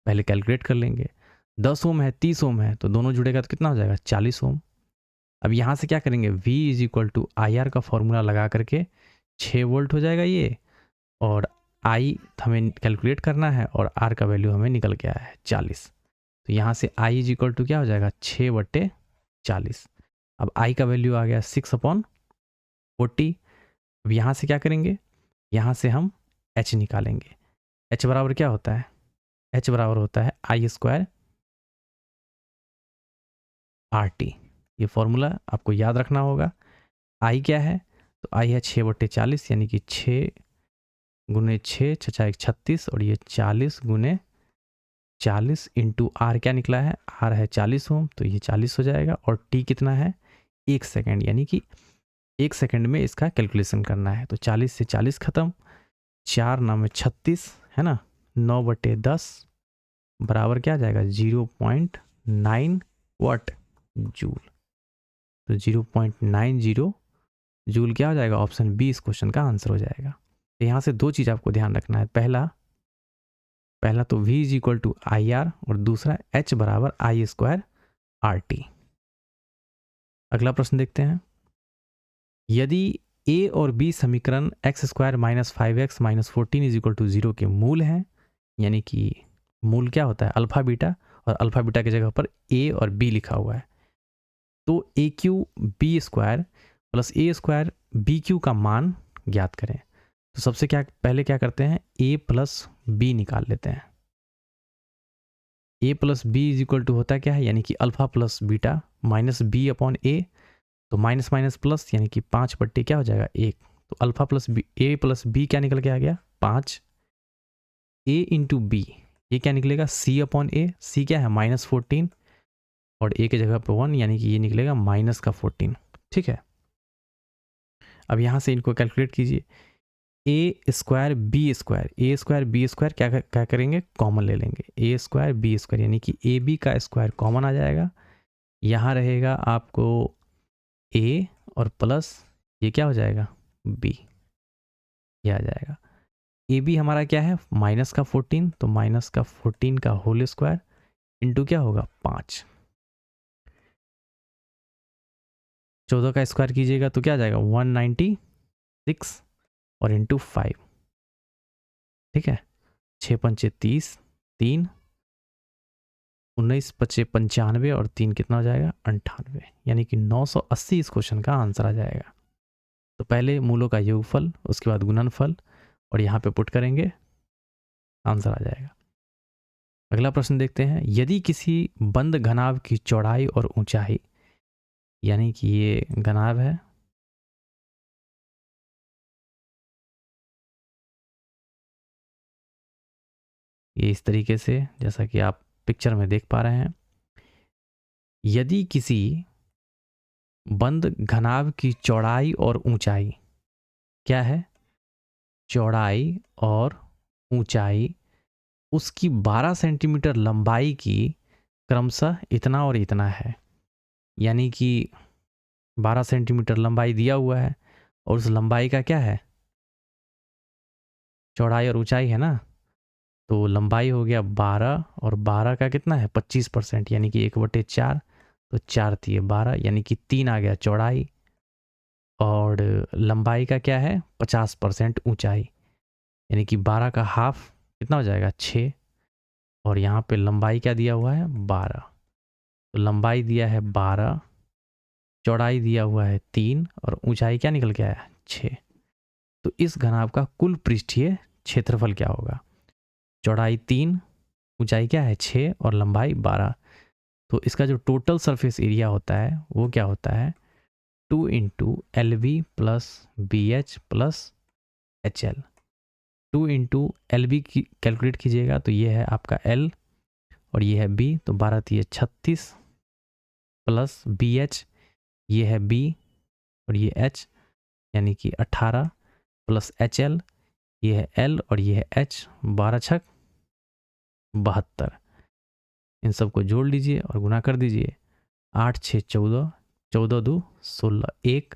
पहले कैलकुलेट कर लेंगे। 10 ओम है 30 ओम है, तो दोनों जुड़ेगा तो कितना हो जाएगा, 40 ओम। अब यहाँ से क्या करेंगे, V is equal to I R का फॉर्मूला लगा करके 6 वोल्ट हो जाएगा ये, और I हमें कैलकुलेट करना है और R का वैल्यू हमें निकल के आया है 40। तो यहाँ से I इज इक्वल टू क्या हो जाएगा, 6/40। अब I का वैल्यू आ गया 6/40। अब यहाँ से क्या करेंगे, यहाँ से हम H निकालेंगे। H बराबर क्या होता है, H बराबर होता है I² RT। ये फॉर्मूला आपको याद रखना होगा। I क्या है, तो I है 6/40, यानी कि 6 गुने 6 6 36, और ये 40 गुने 40 इंटू आर क्या निकला है, आर है 40 ओम, तो ये 40 हो जाएगा। और टी कितना है, 1 सेकेंड, यानी कि 1 सेकेंड में इसका कैलकुलेशन करना है। तो 40 से 40 खत्म, 4 9 में 36 है ना, 9/10 बराबर क्या आ जाएगा, 0.9 वाट जूल। तो 0.90 जूल क्या हो जाएगा, ऑप्शन बी इस क्वेश्चन का आंसर हो जाएगा। तो यहाँ से दो चीज़ आपको ध्यान रखना है। पहला तो V is equal to I R, और दूसरा H बराबर I² RT। अगला प्रश्न देखते हैं, यदि A और B समीकरण x² - 5x - 14 is equal to 0 के मूल हैं, यानी कि मूल क्या होता है, अल्फा बीटा, और अल्फा बीटा की जगह पर A और B लिखा हुआ है, तो AQ_B² प्लस A² BQ का मान ज्ञात करें। तो सबसे पहले क्या करते हैं, A प्लस B निकाल लेते हैं। A plus B is equal to होता क्या है, यानी कि alpha plus beta minus B upon A, तो माइनस माइनस प्लस, यानी कि 5/, क्या हो जाएगा, 1। तो अल्फा प्लस बी, ए प्लस बी क्या निकल के आ गया, 5। ए इंटू बी, ये क्या निकलेगा, सी अपॉन ए, सी क्या है, -14, और ए की जगह पर 1, यानी कि ये निकलेगा -14। ठीक है, अब यहाँ से इनको कैलकुलेट कीजिए। A² B² क्या करेंगे, कॉमन ले लेंगे, A² B², यानी कि AB का स्क्वायर कॉमन आ जाएगा। यहाँ रहेगा आपको A और प्लस ये क्या हो जाएगा, B, ये आ जाएगा। AB हमारा क्या है, -14, तो -14 का होल स्क्वायर, इंटू क्या होगा 5। 14 का स्क्वायर कीजिएगा तो क्या आ जाएगा 196 और इंटू 5। ठीक है, 6 पंचे 30, 3 19 पचे 95 और 3 कितना हो जाएगा 98, यानी कि 980 इस क्वेश्चन का आंसर आ जाएगा। तो पहले मूलों का योगफल, उसके बाद गुणनफल और यहाँ पे पुट करेंगे, आंसर आ जाएगा। अगला प्रश्न देखते हैं। यदि किसी बंद घनाभ की चौड़ाई और ऊंचाई, यानी कि ये घनाभ है, ये इस तरीके से जैसा कि आप पिक्चर में देख पा रहे हैं। यदि किसी बंद घनाभ की चौड़ाई और ऊंचाई क्या है, चौड़ाई और ऊंचाई उसकी 12 सेंटीमीटर लंबाई की क्रमशः इतना और इतना है, यानी कि 12 सेंटीमीटर लंबाई दिया हुआ है और उस लंबाई का क्या है, चौड़ाई और ऊंचाई है ना, तो लंबाई हो गया 12 और 12 का कितना है 25%, यानी कि 1/4, तो 4 दिए 12, यानी कि 3 आ गया चौड़ाई और लंबाई का क्या है 50% ऊंचाई, यानी कि 12 का हाफ कितना हो जाएगा 6, और यहाँ पे लंबाई क्या दिया हुआ है 12, तो लंबाई दिया है 12, चौड़ाई दिया हुआ है 3 और ऊंचाई क्या निकल के आया 6। तो इस घनाभ का कुल पृष्ठीय क्षेत्रफल क्या होगा, चौड़ाई 3, ऊंचाई क्या है 6 और लंबाई 12, तो इसका जो टोटल सरफेस एरिया होता है वो क्या होता है 2 into L B plus B H plus H L. 2 into L B की कैलकुलेट कीजिएगा तो ये है आपका एल और ये है बी, तो 12 थी 36 प्लस बी एच, ये है बी और ये एच, यानी कि 18 प्लस एच एल, ये है एल और ये है एच, 12 छक 72। इन सबको जोड़ लीजिए और गुना कर दीजिए, 8 6 14, 14 2 16, 1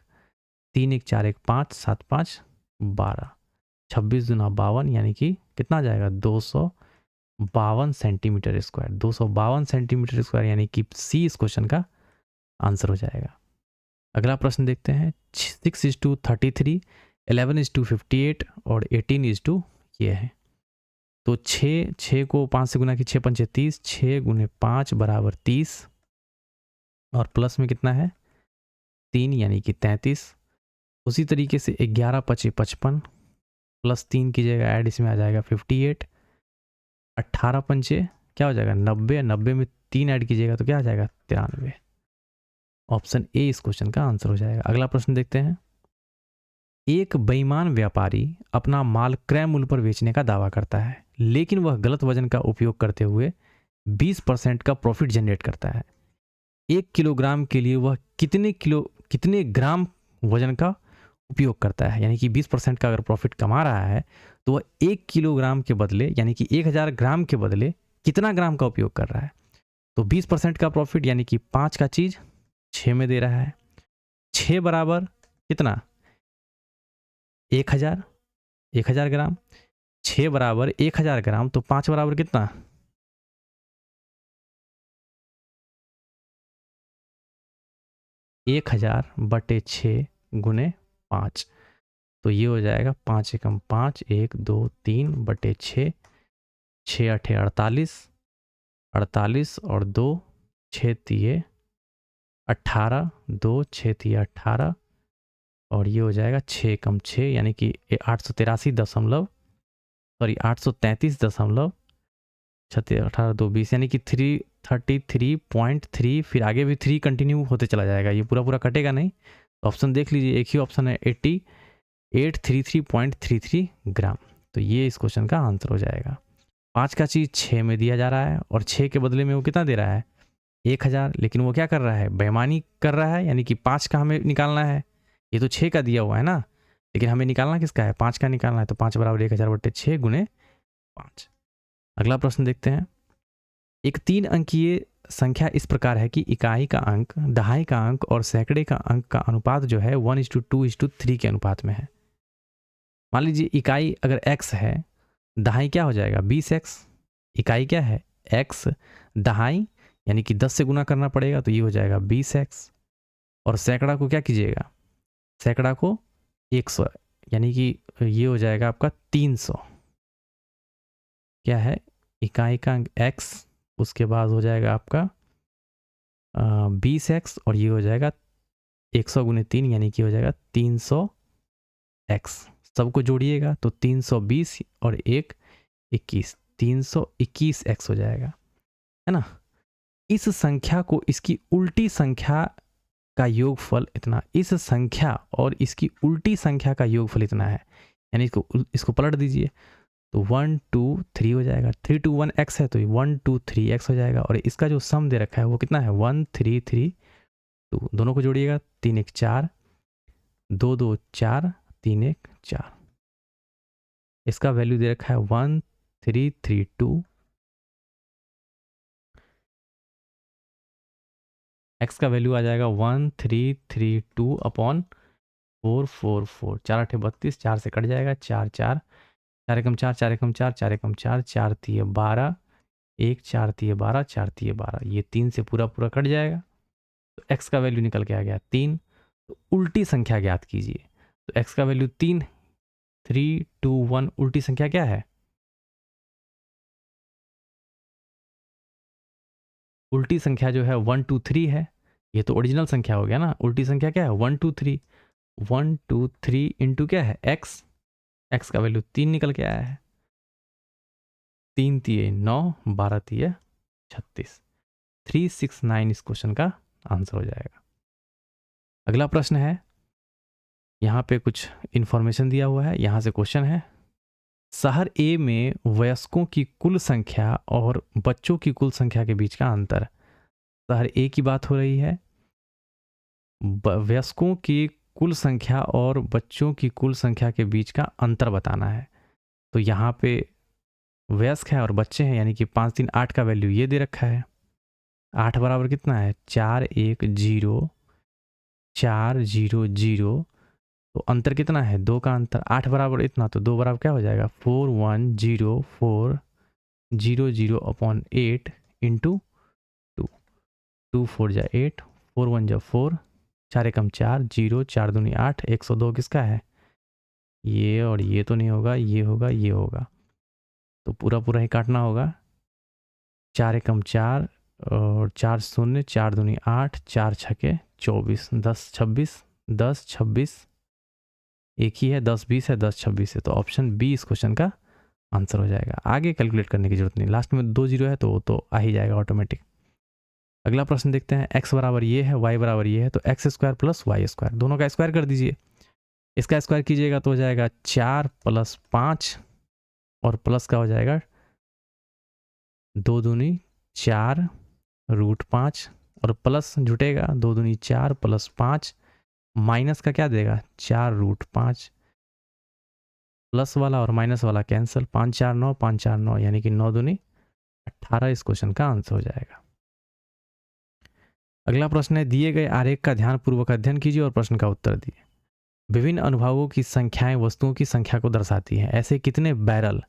3 1 4 1 5 7 5 12, 26 दूना 52, यानी कि कितना आ जाएगा 252 सेंटीमीटर स्क्वायर, 252 सेंटीमीटर स्क्वायर, यानी कि सी इस क्वेश्चन का आंसर हो जाएगा। अगला प्रश्न देखते हैं। 6:33, 11:58 और 18 ये है। तो 6 को 5 से गुना की 6 पंचे 30, 6 गुने 5 बराबर 30 और प्लस में कितना है 3, यानी कि 33। उसी तरीके से 11 पचे 55 प्लस 3 की जगह ऐड इसमें आ जाएगा 58, 18 पंचे क्या हो जाएगा 90, 90 में 3 ऐड कीजिएगा तो क्या आ जाएगा 93। ऑप्शन ए इस क्वेश्चन का आंसर हो जाएगा। अगला प्रश्न देखते हैं। एक बेईमान व्यापारी अपना माल क्रय मूल्य पर बेचने का दावा करता है, लेकिन वह गलत वजन का उपयोग करते हुए 20% का प्रॉफिट जनरेट करता है। 1 किलोग्राम के लिए वह कितने ग्राम वजन का उपयोग करता है, यानी कि 20% का अगर प्रॉफिट कमा रहा है तो वह 1 किलोग्राम के बदले, यानी कि 1000 ग्राम के बदले कितना ग्राम का उपयोग कर रहा है। तो 20% का प्रॉफिट यानी कि 5 का चीज 6 में दे रहा है। 6 बराबर कितना 1000 ग्राम, 6 बराबर 1000 ग्राम, तो 5 बराबर कितना 1000/6 गुने 5, तो ये हो जाएगा 5 एकम 5, 1 2 3/6, 6 8 48, 48 और 2 6 तिये 18, 2 6 तिये 18 और ये हो जाएगा 6 एकम 6, यानी कि 833.36 यानी कि 333.3, फिर आगे भी 3 कंटिन्यू होते चला जाएगा, ये पूरा पूरा कटेगा नहीं। तो ऑप्शन देख लीजिए, एक ही ऑप्शन है 8833.33 ग्राम, तो ये इस क्वेश्चन का आंसर हो जाएगा। 5 का चीज़ 6 में दिया जा रहा है और 6 के बदले में वो कितना दे रहा है 1000, लेकिन वो क्या कर रहा है बेईमानी कर रहा है, यानी कि 5 का हमें निकालना है। ये तो 6 का दिया हुआ है ना, लेकिन हमें निकालना किसका है 5 का निकालना है, तो 5 बराबर 1000/6 गुने 5। अगला प्रश्न देखते हैं। एक 3 अंकीय संख्या इस प्रकार है कि इकाई का अंक, दहाई का अंक और सैकड़े का अंक का अनुपात जो है 1:2:3 के अनुपात में है। मान लीजिए इकाई अगर x है, दहाई क्या हो जाएगा 20x, इकाई क्या है x दहाई यानी कि 10 से गुना करना पड़ेगा, तो ये हो जाएगा 20x। और सैकड़ा को क्या कीजिएगा, सैकड़ा को 100 यानी कि ये हो जाएगा आपका 300। क्या है, इकाई का अंक x, उसके बाद हो जाएगा आपका 20x और ये हो जाएगा 100 गुने 3 यानी कि हो जाएगा 300x। सबको जोड़िएगा तो 320 और 1 21, 321x हो जाएगा, है ना। इस संख्या को इसकी उल्टी संख्या का योगफल इतना, इस संख्या और इसकी उल्टी संख्या का योगफल इतना है, यानी इसको पलट दीजिए तो 1 2 3 हो जाएगा। 3 2 1 x है तो 1 2 3 x हो जाएगा। और इसका जो सम दे रखा है वो कितना है, 1 3 3 2। दोनों को जोड़िएगा 3 1 4, 2 2 4, 3 1 4। इसका वैल्यू दे रखा है 1 3 3 2। x का वैल्यू आ जाएगा 1 3 3 2 अपॉन 4 4 4। 4 8 32, 4 से कट जाएगा, 4 4, 4 एकम 4, 4 एकम 4, 4 एकम 4, 4 3 12, 1 4 3 12, 4 3 12। ये 3 से पूरा पूरा कट जाएगा तो x का वैल्यू निकल के आ गया 3। तो उल्टी संख्या ज्ञात कीजिए। तो x का वैल्यू 3, 3 2 1। उल्टी संख्या क्या है, उल्टी संख्या जो है 1 2 3 है। ये तो ओरिजिनल संख्या हो गया ना। उल्टी संख्या क्या है, 1 2 3। 1 2 3 इंटू क्या है, x। x का वैल्यू 3 निकल के आया है। 3 तिये 9, 12 तिये 36। 369 इस क्वेश्चन का आंसर हो जाएगा। अगला प्रश्न है, यहाँ पे कुछ इंफॉर्मेशन दिया हुआ है। यहाँ से क्वेश्चन है, शहर ए में वयस्कों की कुल संख्या और बच्चों की कुल संख्या के बीच का अंतर। शहर ए की बात हो रही है, वयस्कों की कुल संख्या और बच्चों की कुल संख्या के बीच का अंतर बताना है। तो यहाँ पे वयस्क है और बच्चे हैं, यानी कि 5 3 8 का वैल्यू ये दे रखा है। 8 बराबर कितना है, 4 1 0 4 0 0। तो अंतर कितना है, 2 का अंतर। 8 बराबर इतना, तो 2 बराबर क्या हो जाएगा, 4 1 0 4 0 0 अपॉन 8 इंटू 2। 2 4 जा 8, 4 1 जा 4, 4 एकम 4, 0 4 दूनी 8। 102 किसका है, ये और ये तो नहीं होगा, ये होगा, ये होगा। तो पूरा पूरा ही काटना होगा। 4 एकम 4 और 4 शून्य, 4 दूनी 8, 4 छके 24, 10 26, 10 26 एक ही है, 10 20 है, 10 26 है। तो ऑप्शन बी इस क्वेश्चन का आंसर हो जाएगा। आगे कैलकुलेट करने की जरूरत नहीं, लास्ट में 2 0 है तो वो तो आ ही जाएगा ऑटोमेटिक। अगला प्रश्न देखते हैं, x बराबर ये है, y बराबर ये है, तो x square plus Y square, दोनों का स्क्वायर कर दीजिए। इसका स्क्वायर कीजिएगा तो हो जाएगा 4 + 5 और प्लस का हो जाएगा 2 दूनी 4 √5 और प्लस जुटेगा 2 दूनी 4 + 5 माइनस का क्या देगा 4 √5। प्लस वाला और माइनस वाला कैंसिल, 5 4 9, 5 4 9 यानी कि 9 दूनी 18 इस क्वेश्चन का आंसर हो जाएगा। अगला प्रश्न है, दिए गए आरेख का ध्यानपूर्वक अध्ययन कीजिए और प्रश्न का उत्तर दिए। विभिन्न अनुभागों की संख्याएं वस्तुओं की संख्या को दर्शाती हैं। ऐसे कितने बैरल,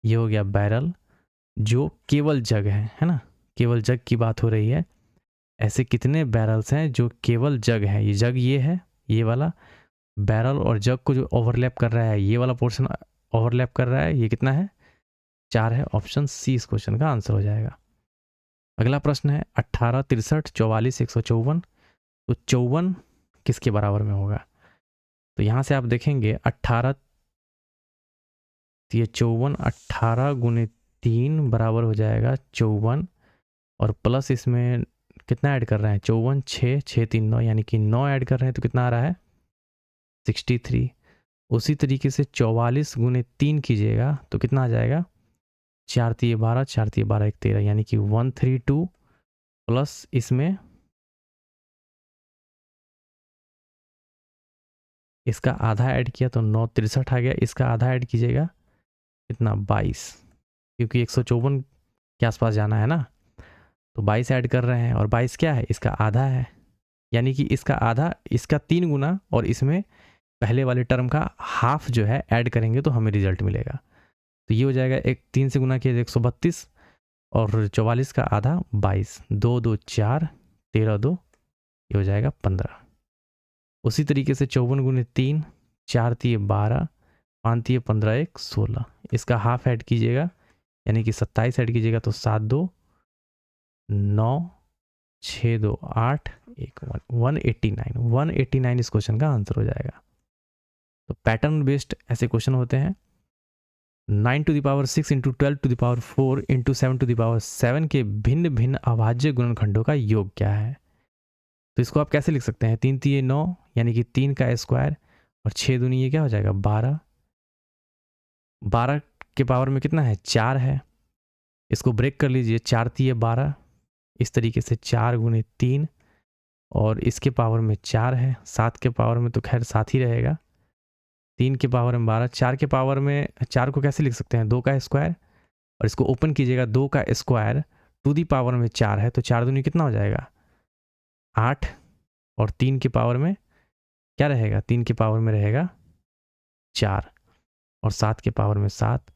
ये हो गया बैरल जो केवल जग है ना, केवल जग की बात हो रही है। ऐसे कितने बैरल्स हैं जो केवल जग है, ये जग ये है, ये वाला बैरल और जग को जो ओवरलैप कर रहा है, ये वाला पोर्शन ओवरलैप कर रहा है, ये कितना है 4 है। ऑप्शन सी इस क्वेश्चन का आंसर हो जाएगा। अगला प्रश्न है, 18 63 44 154, तो 54 किसके बराबर में होगा। तो यहाँ से आप देखेंगे 18 ये 54, 18 गुने 3 बराबर हो जाएगा 54 और प्लस इसमें कितना ऐड कर रहे हैं 54 6 6 3 9 यानी कि 9 ऐड कर रहे हैं तो कितना आ रहा है 63। उसी तरीके से 44 गुने 3 कीजिएगा तो कितना आ जाएगा 4 3 12, 4 3 12 1 13 यानी कि 132 प्लस इसमें इसका आधा ऐड किया तो 9 63 आ गया। इसका आधा ऐड कीजिएगा कितना 22, क्योंकि 154 के आसपास जाना है ना, तो 22 ऐड कर रहे हैं और 22 क्या है इसका आधा है, यानी कि इसका आधा इसका 3 गुना और इसमें पहले वाले टर्म का हाफ जो है ऐड करेंगे तो हमें रिजल्ट मिलेगा। तो ये हो जाएगा एक 3 से गुना किया 132 और 44 का आधा 22, 2 2 4, 13 2, ये हो जाएगा 15। उसी तरीके से 54 गुने 3, 4 3 12, 5 3 15 1 16, इसका हाफ ऐड कीजिएगा यानी कि 27 ऐड कीजिएगा तो 7 2 9 6 2 8 1 189, 189 इस क्वेश्चन का आंसर हो जाएगा। तो पैटर्न बेस्ड ऐसे क्वेश्चन होते हैं। 9 to the power 6 into 12 to the power 4 into 7 to the power 7 के भिन्न भिन्न अभाज्य गुणनखंडों का योग क्या है? तो इसको आप कैसे लिख सकते हैं? 3 3 9 यानी कि 3 का स्क्वायर और 6 दूनी ये क्या हो जाएगा 12। 12 के पावर में कितना है 4 है, इसको ब्रेक कर लीजिए, 4 3 12, इस तरीके से 4 गुने 3 और इसके पावर में 4 है, 7 के पावर में तो खैर 7 ही रहेगा, 3 के पावर में 12, 4 के पावर में 4 को कैसे लिख सकते हैं 2 का स्क्वायर और इसको ओपन कीजिएगा 2 का स्क्वायर टू दी पावर में 4 है तो 4 दूनी कितना हो जाएगा 8 और 3 के पावर में क्या रहेगा 3 के पावर में रहेगा 4 और 7 के पावर में 7।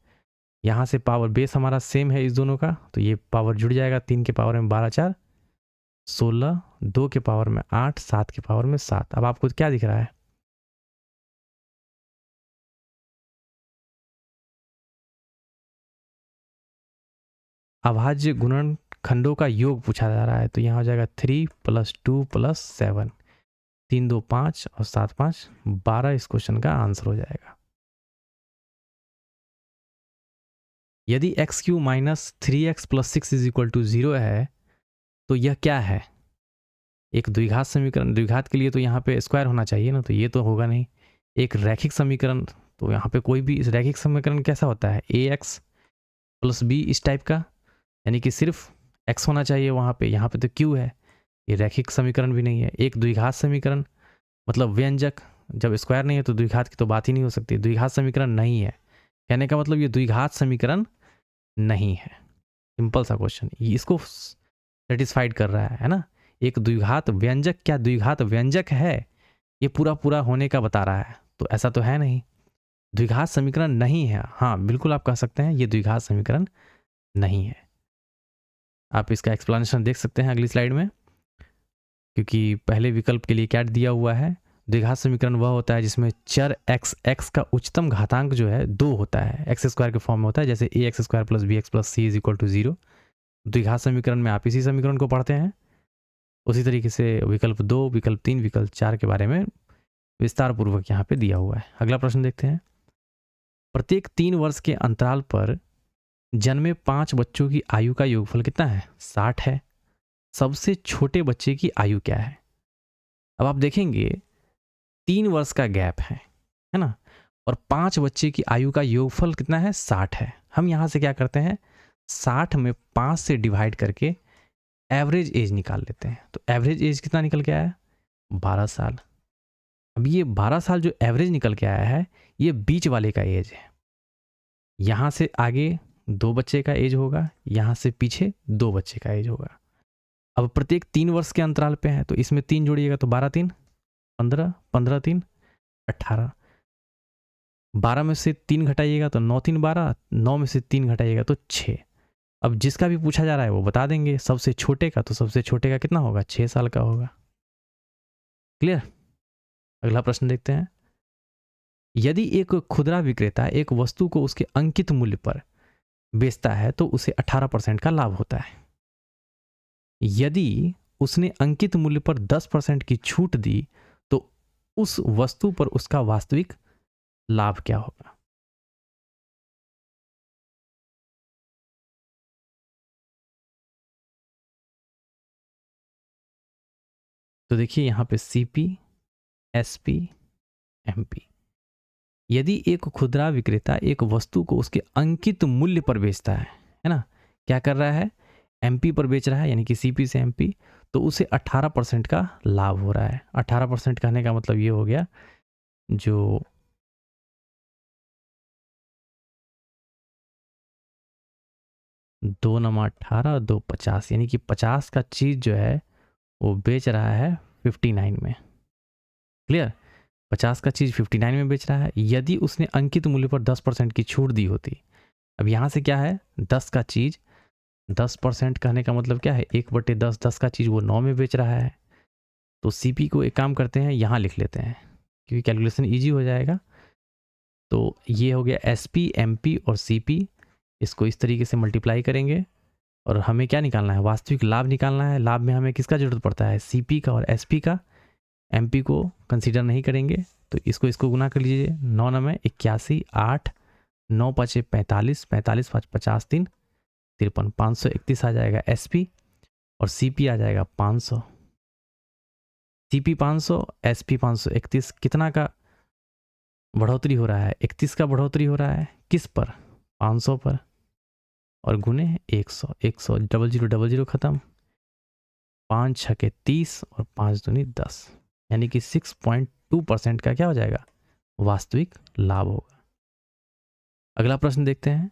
यहाँ से पावर बेस हमारा सेम है इस दोनों का तो ये पावर जुड़ जाएगा, 3 के पावर में 12 4 16, 2 के पावर में 8, 7 के पावर में 7। अब आपको क्या दिख रहा है? अभाज्य गुणनखंडों का योग पूछा जा रहा है तो यहाँ हो जाएगा 3 + 2 + 7, 3 2 5 और 7 5 12 इस क्वेश्चन का आंसर हो जाएगा। यदि x³ - 3x + 6 = 0 है तो यह क्या है? एक द्विघात समीकरण, द्विघात के लिए तो यहाँ पे स्क्वायर होना चाहिए ना, तो ये तो होगा नहीं। एक रैखिक समीकरण, तो यहाँ पे कोई भी इस रैखिक समीकरण कैसा होता है ax + b इस टाइप का, यानी कि सिर्फ x होना चाहिए वहाँ पे, यहाँ पे तो q है, ये रैखिक समीकरण भी नहीं है। एक द्विघात समीकरण मतलब व्यंजक, जब स्क्वायर नहीं है तो द्विघात की तो बात ही नहीं हो सकती, द्विघात समीकरण नहीं है, कहने का मतलब ये द्विघात समीकरण नहीं है। सिंपल सा क्वेश्चन, इसको सेटिस्फाइड कर रहा है ना। एक द्विघात व्यंजक, क्या द्विघात व्यंजक है? ये पूरा पूरा होने का बता रहा है, तो ऐसा तो है नहीं, द्विघात समीकरण नहीं है। हाँ बिल्कुल आप कह सकते हैं ये द्विघात समीकरण नहीं है। आप इसका एक्सप्लेनेशन देख सकते हैं अगली स्लाइड में, क्योंकि पहले विकल्प के लिए क्या दिया हुआ है, द्विघात समीकरण वह होता है जिसमें चर x का उच्चतम घातांक जो है 2 होता है, x² के फॉर्म में होता है, जैसे ax² + bx + c = 0। द्विघात समीकरण में आप इसी समीकरण को पढ़ते हैं। उसी तरीके से विकल्प 2, विकल्प 3, विकल्प 4 के बारे में विस्तार पूर्वक यहाँ पे दिया हुआ है। अगला प्रश्न देखते हैं। प्रत्येक 3 वर्ष के अंतराल पर जन्मे 5 बच्चों की आयु का योगफल कितना है? 60 है। सबसे छोटे बच्चे की आयु क्या है? अब आप देखेंगे 3 वर्ष का गैप है ना, और 5 बच्चे की आयु का योगफल कितना है? 60 है। हम यहाँ से क्या करते हैं, 60 में 5 से डिवाइड करके एवरेज एज निकाल लेते हैं। तो एवरेज एज कितना निकल के आया है? 12 साल। अब ये 12 साल जो एवरेज निकल के आया है, ये बीच वाले का एज है। यहाँ से आगे 2 बच्चे का एज होगा, यहाँ से पीछे 2 बच्चे का एज होगा। अब प्रत्येक 3 वर्ष के अंतराल पे है, तो इसमें 3 जोड़िएगा तो 12 3 15, 15 3 18, 12 में से 3 घटाइएगा तो 9 3 12, 9 में से 3 घटाइएगा तो 6। अब जिसका भी पूछा जा रहा है वो बता देंगे। सबसे छोटे का, तो सबसे छोटे का कितना होगा? 6 साल का होगा। क्लियर? अगला प्रश्न देखते हैं। यदि एक खुदरा विक्रेता एक वस्तु को उसके अंकित मूल्य पर बेचता है तो उसे 18% का लाभ होता है। यदि उसने अंकित मूल्य पर 10% की छूट दी तो उस वस्तु पर उसका वास्तविक लाभ क्या होगा? तो देखिए यहाँ पे CP, SP, MP। यदि एक खुदरा विक्रेता एक वस्तु को उसके अंकित मूल्य पर बेचता है ना, क्या कर रहा है? MP पर बेच रहा है, यानी कि CP से MP, तो उसे 18% का लाभ हो रहा है। 18% कहने का मतलब ये हो गया, जो 2 × 18 2 50, यानी कि 50 का चीज जो है वो बेच रहा है 59 में। क्लियर? 50 का चीज 59 में बेच रहा है। यदि उसने अंकित मूल्य पर 10% की छूट दी होती, अब यहाँ से क्या है, 10 का चीज 10% कहने का मतलब क्या है, 1/10, 10 का चीज़ वो 9 में बेच रहा है। तो सीपी को एक काम करते हैं, यहाँ लिख लेते हैं क्योंकि कैलकुलेशन ईजी हो जाएगा। तो ये हो गया एसपी, एमपी और सीपी, इसको इस तरीके से मल्टीप्लाई करेंगे और हमें क्या निकालना है, वास्तविक लाभ निकालना है। लाभ में हमें किसका जरूरत पड़ता है, सीपी का और एसपी का। एमपी को कंसीडर नहीं करेंगे, तो इसको गुना कर लीजिए। 9 9 81, 8 9 5 45, 45 5 50 3 53, 531 आ जाएगा एसपी और सीपी आ जाएगा 500। सीपी 500, एसपी 531, कितना का बढ़ोतरी हो रहा है, 31 का बढ़ोतरी हो रहा है, किस पर, 500 पर, और गुने 100, 100 0000 खत्म, 5 6 30 और 5 दूनी 10, यानी कि 6.2% का क्या हो जाएगा, वास्तविक लाभ होगा। अगला प्रश्न देखते हैं।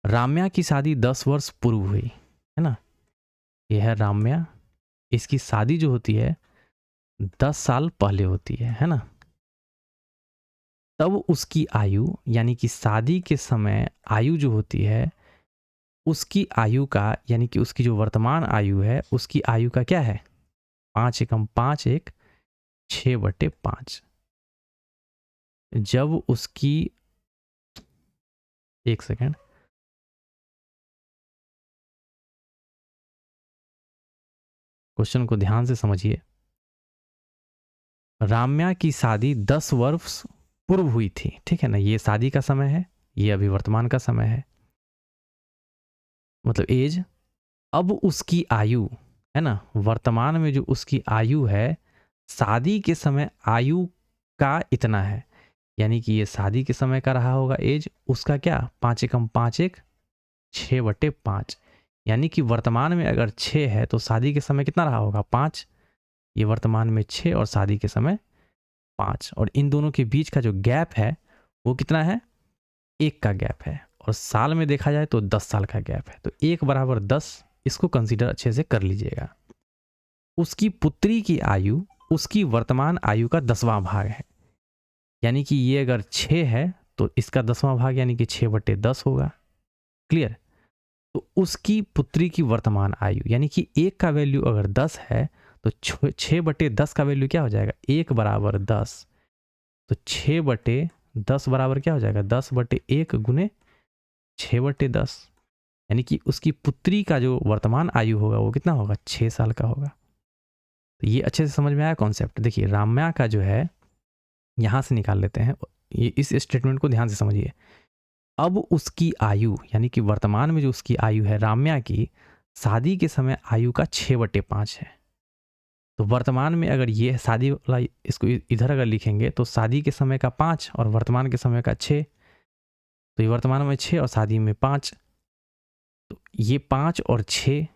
राम्या की शादी 10 वर्ष पूर्व हुई, है ना, यह है राम्या, इसकी शादी जो होती है 10 साल पहले होती है ना। तब उसकी आयु, यानी कि शादी के समय आयु जो होती है, उसकी आयु का, यानी कि उसकी जो वर्तमान आयु है, उसकी आयु का क्या है, 5 एकम 5 1 6/5। जब उसकी, एक सेकेंड, क्वेश्चन को ध्यान से समझिए। राम्या की शादी 10 वर्ष पूर्व हुई थी, ठीक है ना, ये शादी का समय है, ये अभी वर्तमान का समय है, मतलब एज। अब उसकी आयु, है ना, वर्तमान में जो उसकी आयु है, शादी के समय आयु का इतना है, यानी कि ये शादी के समय का रहा होगा एज, उसका क्या, 5 एकम 5 1 6/5, यानी कि वर्तमान में अगर 6 है तो शादी के समय कितना रहा होगा, 5। ये वर्तमान में 6 और शादी के समय 5, और इन दोनों के बीच का जो गैप है वो कितना है, 1 का गैप है, और साल में देखा जाए तो 10 साल का गैप है, तो 1/10, इसको कंसीडर अच्छे से कर लीजिएगा। उसकी पुत्री की आयु उसकी वर्तमान आयु का 10वां भाग है, यानी कि ये अगर 6 है तो इसका 10वां भाग यानी कि 6/10 होगा। क्लियर। तो उसकी पुत्री की वर्तमान आयु, यानी कि 1 का वैल्यू अगर 10 है तो 6/10 का वैल्यू क्या हो जाएगा, 1/10। तो 6/10 बराबर क्या हो जाएगा, 10/1 गुने 6/10, यानी कि उसकी पुत्री का जो वर्तमान आयु होगा वो कितना होगा, 6 साल का होगा। तो ये अच्छे से समझ में आया कॉन्सेप्ट। देखिए राम्या का जो है, यहाँ से निकाल लेते हैं, ये इस स्टेटमेंट को ध्यान से समझिए। अब उसकी आयु, यानी कि वर्तमान में जो उसकी आयु है राम्या की, शादी के समय आयु का 6/5 है। तो वर्तमान में अगर ये शादी वाला, इसको इधर अगर लिखेंगे तो शादी के समय का 5 और वर्तमान के समय का 6, तो ये वर्तमान में 6 और शादी में 5, तो ये 5 और 6,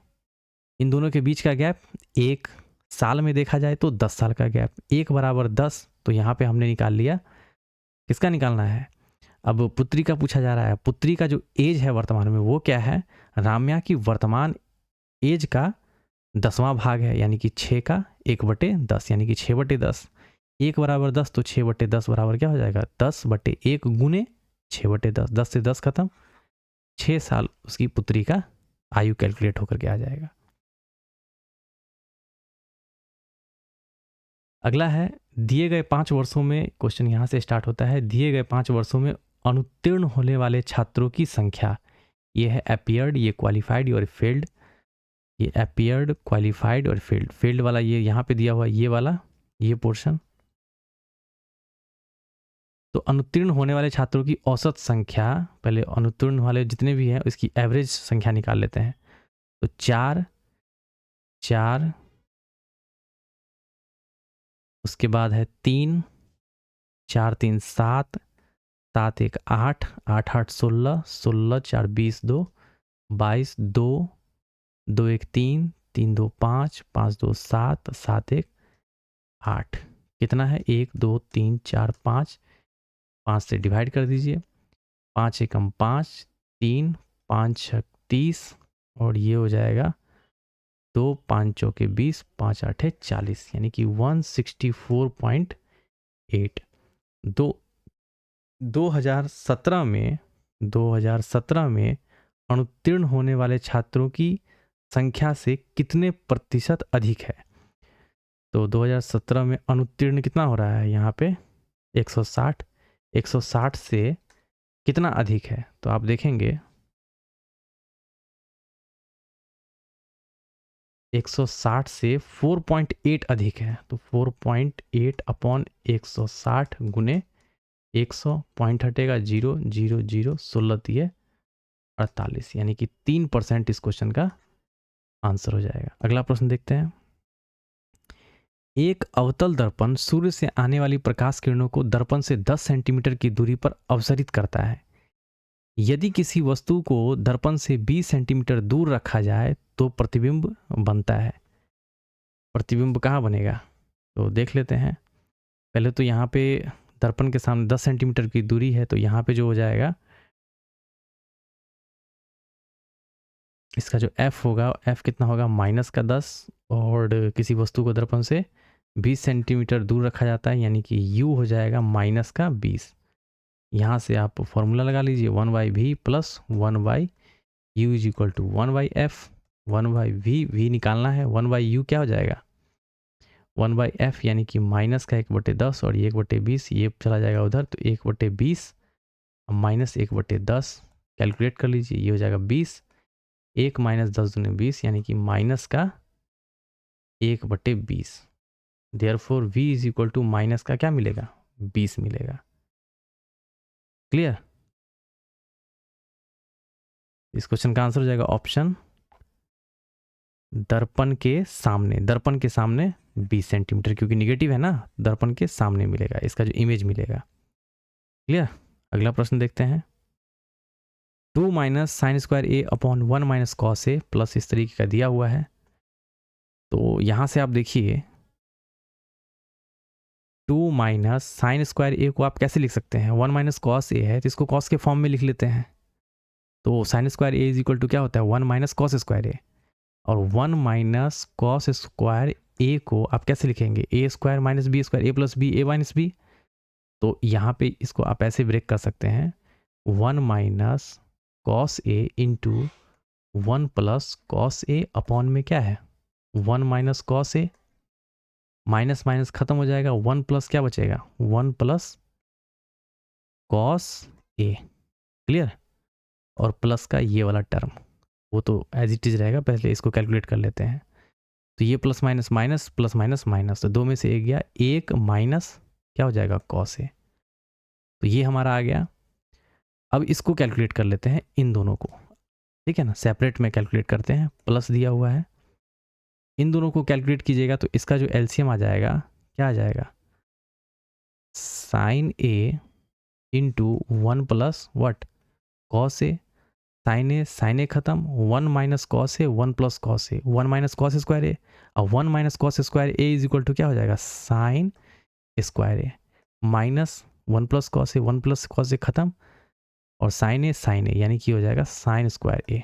इन दोनों के बीच का गैप 1, साल में देखा जाए तो 10 साल का गैप, 1/10, तो यहाँ पे हमने निकाल लिया, किसका निकालना है, अब पुत्री का पूछा जा रहा है। पुत्री का जो एज है वर्तमान में वो क्या है, राम्या की वर्तमान एज का 10वां भाग है, यानी कि 6 का 1/10, यानी कि 6/10, 1/10, तो 6/10 बराबर क्या हो जाएगा, 10/1 गुने 6/10, 10 से 10 खत्म, 6 साल उसकी पुत्री का आयु कैलकुलेट होकर के आ जाएगा। अगला है, दिए गए 5 वर्षों में, क्वेश्चन यहाँ से स्टार्ट होता है, दिए गए 5 वर्षों में अनुत्तीर्ण होने वाले छात्रों की संख्या, ये है अपीयर्ड, ये क्वालिफाइड और फेल्ड, ये अपीयर्ड, क्वालिफाइड और फेल्ड, फेल्ड वाला ये यहाँ पे दिया हुआ ये वाला, ये पोर्शन। तो अनुत्तीर्ण होने वाले छात्रों की औसत संख्या, पहले अनुत्तीर्ण वाले जितने भी हैं इसकी एवरेज संख्या निकाल लेते हैं। तो 4 4, उसके बाद है 3 4 3 7 7 1 8 8 8 16 16 4 20 2 22 2 2 1 3 3 2 5 5 2 7 7 1 8, कितना है, 1 2 3 4 5, 5 से डिवाइड कर दीजिए, 5 एकम 5 3 5 6 30, और ये हो जाएगा 2 5 चौके 20 5 8 40, यानी कि 164.8। 2017 में अनुत्तीर्ण होने वाले छात्रों की संख्या से कितने प्रतिशत अधिक है। तो 2017 में अनुत्तीर्ण कितना हो रहा है यहाँ पे 160, 160 से कितना अधिक है, तो आप देखेंगे 160 से 4.8 अधिक है, तो 4.8 अपॉन 160 गुने 100, पॉइंट हटेगा 0, 0, 0, 16 दिए 48, यानी कि 3% इस क्वेश्चन का आंसर हो जाएगा। अगला प्रश्न देखते हैं। एक अवतल दर्पण सूर्य से आने वाली प्रकाश किरणों को दर्पण से 10 सेंटीमीटर की दूरी पर अवसरित करता है। यदि किसी वस्तु को दर्पण से 20 सेंटीमीटर दूर रखा जाए तो प्रतिबिंब बनता है। प्रतिबिंब कहाँ बनेगा, तो देख लेते हैं। पहले तो यहाँ पे दर्पण के सामने 10 सेंटीमीटर की दूरी है, तो यहाँ पे जो हो जाएगा इसका जो f होगा, f कितना होगा -10, और किसी वस्तु को दर्पण से 20 सेंटीमीटर दूर रखा जाता है, यानी कि u हो जाएगा -20। यहाँ से आप फॉर्मूला लगा लीजिए 1/v plus 1/u is equal to 1/f, 1/v, v निकालना है, 1/u क्या हो जाएगा 1/f, यानी कि माइनस का 1/10 और ये 1/20, ये चला जाएगा उधर, तो 1/20 माइनस 1/10 कैलकुलेट कर लीजिए, ये हो जाएगा 20, 1 माइनस 10 दूनी 20, यानी कि माइनस का 1/20। Therefore v is equal to minus का क्या मिलेगा 20 मिलेगा। क्लियर। इस क्वेश्चन का आंसर हो जाएगा ऑप्शन दर्पण के सामने 20 सेंटीमीटर, क्योंकि निगेटिव है ना, दर्पण के सामने मिलेगा इसका जो इमेज मिलेगा। क्लियर। अगला प्रश्न देखते हैं। 2 माइनस साइन स्क्वायर ए अपॉन 1 माइनस कॉस ए प्लस इस तरीके का दिया हुआ है। तो यहां से आप देखिए 2 माइनस साइन स्क्वायर ए को आप कैसे लिख सकते हैं, 1 माइनस कॉस ए है तो इसको कॉस के फॉर्म में लिख लेते हैं। तो sine square A is equal to क्या होता है 1 माइनस कॉस स्क्वायर ए, और 1 माइनस कॉस स्क्वायर ए को आप कैसे लिखेंगे ए स्क्वायर माइनस बी स्क्वायर, ए प्लस बी ए माइनस बी। तो यहाँ पे इसको आप ऐसे ब्रेक कर सकते हैं 1 माइनस कॉस ए इंटू 1 प्लस कॉस ए अपॉन में क्या है 1 माइनस कॉस ए, माइनस माइनस खत्म हो जाएगा, 1 प्लस क्या बचेगा 1 प्लस कॉस ए। क्लियर। और प्लस का ये वाला टर्म वो तो एज इट इज रहेगा, पहले इसको कैलकुलेट कर लेते हैं। तो ये plus minus minus plus minus minus, तो दो में से एक गया, एक माइनस क्या हो जाएगा कॉस ए, तो ये हमारा आ गया। अब इसको कैलकुलेट कर लेते हैं इन दोनों को, ठीक है ना, सेपरेट में कैलकुलेट करते हैं। प्लस दिया हुआ है, इन दोनों को कैलकुलेट कीजिएगा तो इसका जो एलसीएम आ जाएगा क्या आ जाएगा साइन ए इंटू 1 प्लस वट कॉस ए, साइन ए खत्म, 1 minus cos A 1 plus cos A, 1 minus cos square A, और 1 minus cos square A is equal to क्या हो जाएगा sine square A, minus 1 plus cos A 1 plus cos A खत्म, और sign ए यानी कि हो जाएगा साइन स्क्वायर ए।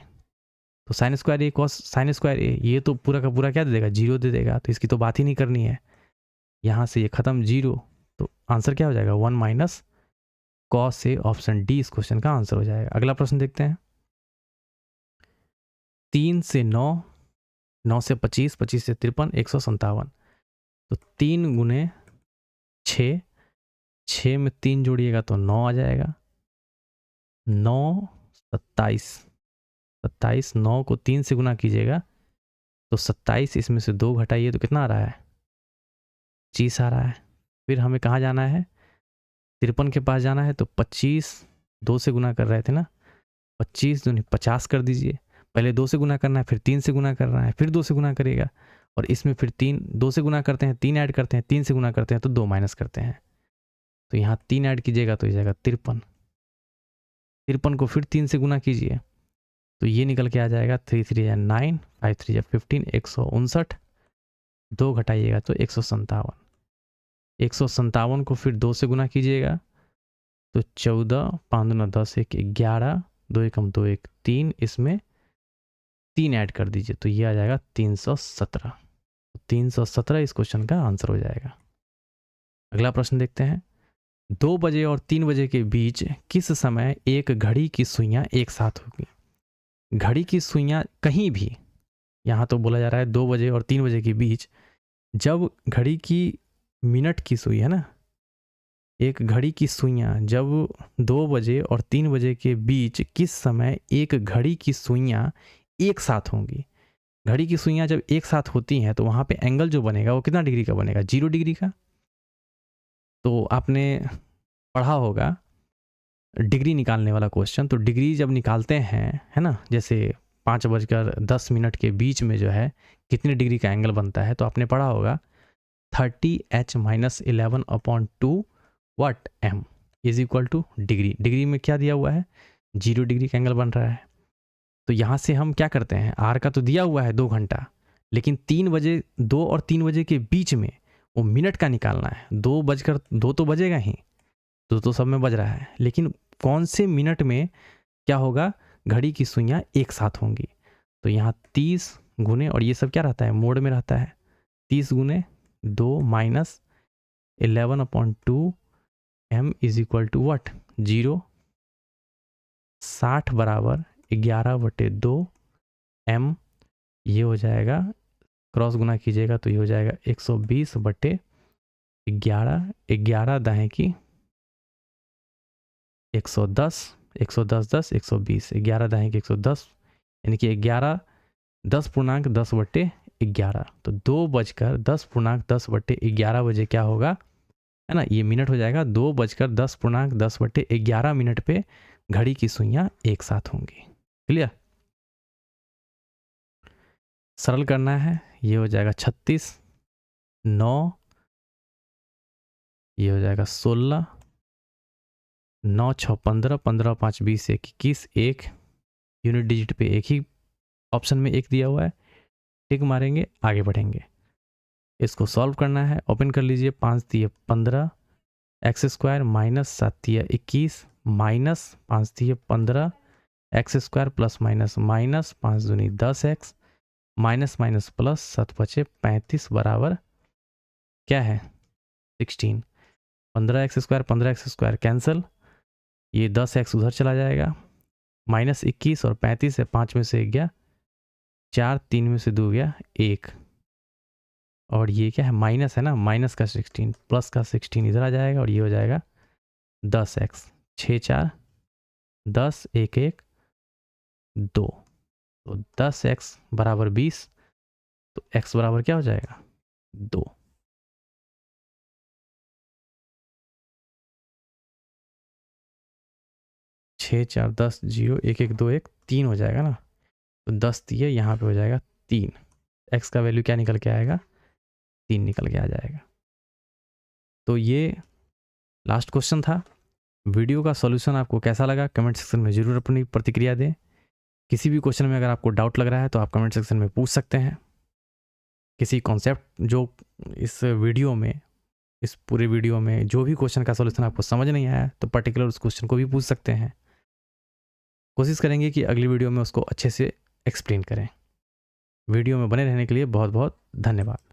तो साइन स्क्वायर ए कॉस साइन स्क्वायर ए, ये तो पूरा का पूरा क्या दे देगा 0 दे देगा, तो इसकी तो बात ही नहीं करनी है। यहाँ से ये खत्म 0, तो आंसर क्या हो जाएगा 1 माइनस कॉस ए, ऑप्शन डी इस क्वेश्चन का आंसर हो जाएगा। अगला प्रश्न देखते हैं। 3 से 9, 9 से 25, 25 से 53, 157, तो 3 गुने 6, 6 में 3 जोड़िएगा तो 9 आ जाएगा, 9 27, 27, 9 को 3 से गुना कीजिएगा तो 27, इसमें से 2 घटाइए तो कितना आ रहा है 25 आ रहा है। फिर हमें कहाँ जाना है 53 के पास जाना है, तो 25 2 से गुना कर रहे थे ना, 25 दूनी 50 कर दीजिए। पहले 2 से गुना करना है, फिर 3 से गुना करना है, फिर 2 से गुना करेगा, और इसमें फिर 2 से गुना करते हैं 3 ऐड करते हैं, 3 से गुना करते हैं तो 2 माइनस करते हैं। तो यहाँ 3 ऐड कीजिएगा तो हो जाएगा 53, 53 को फिर 3 से गुना कीजिए तो ये निकल के आ जाएगा 3 3 या 9, 5 3 या 15, 159, 2 घटाइएगा तो 157, 157 को फिर 2 से गुना कीजिएगा तो 14, 5 दूना 10, 1 11, 2 एकम 2 1 3, इसमें 3 ऐड कर दीजिए तो ये आ जाएगा 317। 317 इस क्वेश्चन का आंसर हो जाएगा। अगला प्रश्न देखते हैं। 2 बजे और 3 बजे के बीच किस समय एक घड़ी की सुइयां एक साथ होगी। घड़ी की सुइयां कहीं भी, यहाँ तो बोला जा रहा है 2 बजे और 3 बजे के बीच, जब घड़ी की मिनट की सुई है ना, एक घड़ी की सुइयां जब 2 बजे और 3 बजे के बीच किस समय एक घड़ी की सुइयां एक साथ होंगी। घड़ी की सुइयां जब एक साथ होती हैं तो वहाँ पे एंगल जो बनेगा वो कितना डिग्री का बनेगा? 0 डिग्री का। तो आपने पढ़ा होगा डिग्री निकालने वाला क्वेश्चन, तो डिग्री जब निकालते हैं, है ना, जैसे 5:10 के बीच में जो है कितने डिग्री का एंगल बनता है, तो आपने पढ़ा होगा 30h-11/2 what m is equal two degree. Degree में क्या दिया हुआ है? 0 डिग्री का एंगल बन रहा है। तो यहाँ से हम क्या करते हैं, आर का तो दिया हुआ है 2 घंटा, लेकिन 2 और 3 बजे के बीच में वो मिनट का निकालना है। 2 तो बजेगा ही, 2 तो सब में बज रहा है, लेकिन कौन से मिनट में क्या होगा, घड़ी की सुइयां एक साथ होंगी। तो यहाँ 30 गुने, और ये सब क्या रहता है, मोड में रहता है, 30 गुने 2 minus 11/2 m is equal to what 0। 60 बराबर 11/2 m, ये हो जाएगा, क्रॉस गुना कीजिएगा तो ये हो जाएगा 120/11, 11 दाएं की 110, 110 10 120, 11 दाएं की 110, यानी कि 11 10.10/11। तो 2:10.10/11 बजे क्या होगा, है ना, ये मिनट हो जाएगा, 2:10.10/11 मिनट पे घड़ी की सुइयां एक साथ होंगी। क्लियर? सरल करना है, ये हो जाएगा 36, 9, ये हो जाएगा 16, 9 6 15, 15 5 20, 21, एक यूनिट डिजिट पे एक ही ऑप्शन में एक दिया हुआ है, टिक मारेंगे, आगे बढ़ेंगे। इसको सॉल्व करना है, ओपन कर लीजिए, 5 दिए 15 एक्स स्क्वायर माइनस 7 दिया 21 माइनस 5 दिए 15 x square plus minus minus 5 दूनी 10x माइनस माइनस प्लस 7 बचे 35 बराबर क्या है 16। 15x स्क्वायर कैंसिल, ये 10x उधर चला जाएगा, माइनस 21 और 35 है, 5 में से 1 गया 4, 3 में से 2 गया 1, और ये क्या है, माइनस है ना, माइनस का 16 प्लस का 16 इधर आ जाएगा, और ये हो जाएगा 10x, 6 4 10 1 1 2, तो 10x बराबर 20, तो x बराबर क्या हो जाएगा 2। छः 4 10 0 1 1 2 1 3 हो जाएगा ना, तो 10 दिए यहाँ पे हो जाएगा 3, x का वैल्यू क्या निकल के आएगा 3 निकल के आ जाएगा। तो ये लास्ट क्वेश्चन था। वीडियो का सॉल्यूशन आपको कैसा लगा कमेंट सेक्शन में ज़रूर अपनी प्रतिक्रिया दें। किसी भी क्वेश्चन में अगर आपको डाउट लग रहा है तो आप कमेंट सेक्शन में पूछ सकते हैं। किसी कॉन्सेप्ट जो इस वीडियो में, इस पूरे वीडियो में जो भी क्वेश्चन का सॉल्यूशन आपको समझ नहीं आया तो पर्टिकुलर उस क्वेश्चन को भी पूछ सकते हैं। कोशिश करेंगे कि अगली वीडियो में उसको अच्छे से एक्सप्लेन करें। वीडियो में बने रहने के लिए बहुत बहुत धन्यवाद।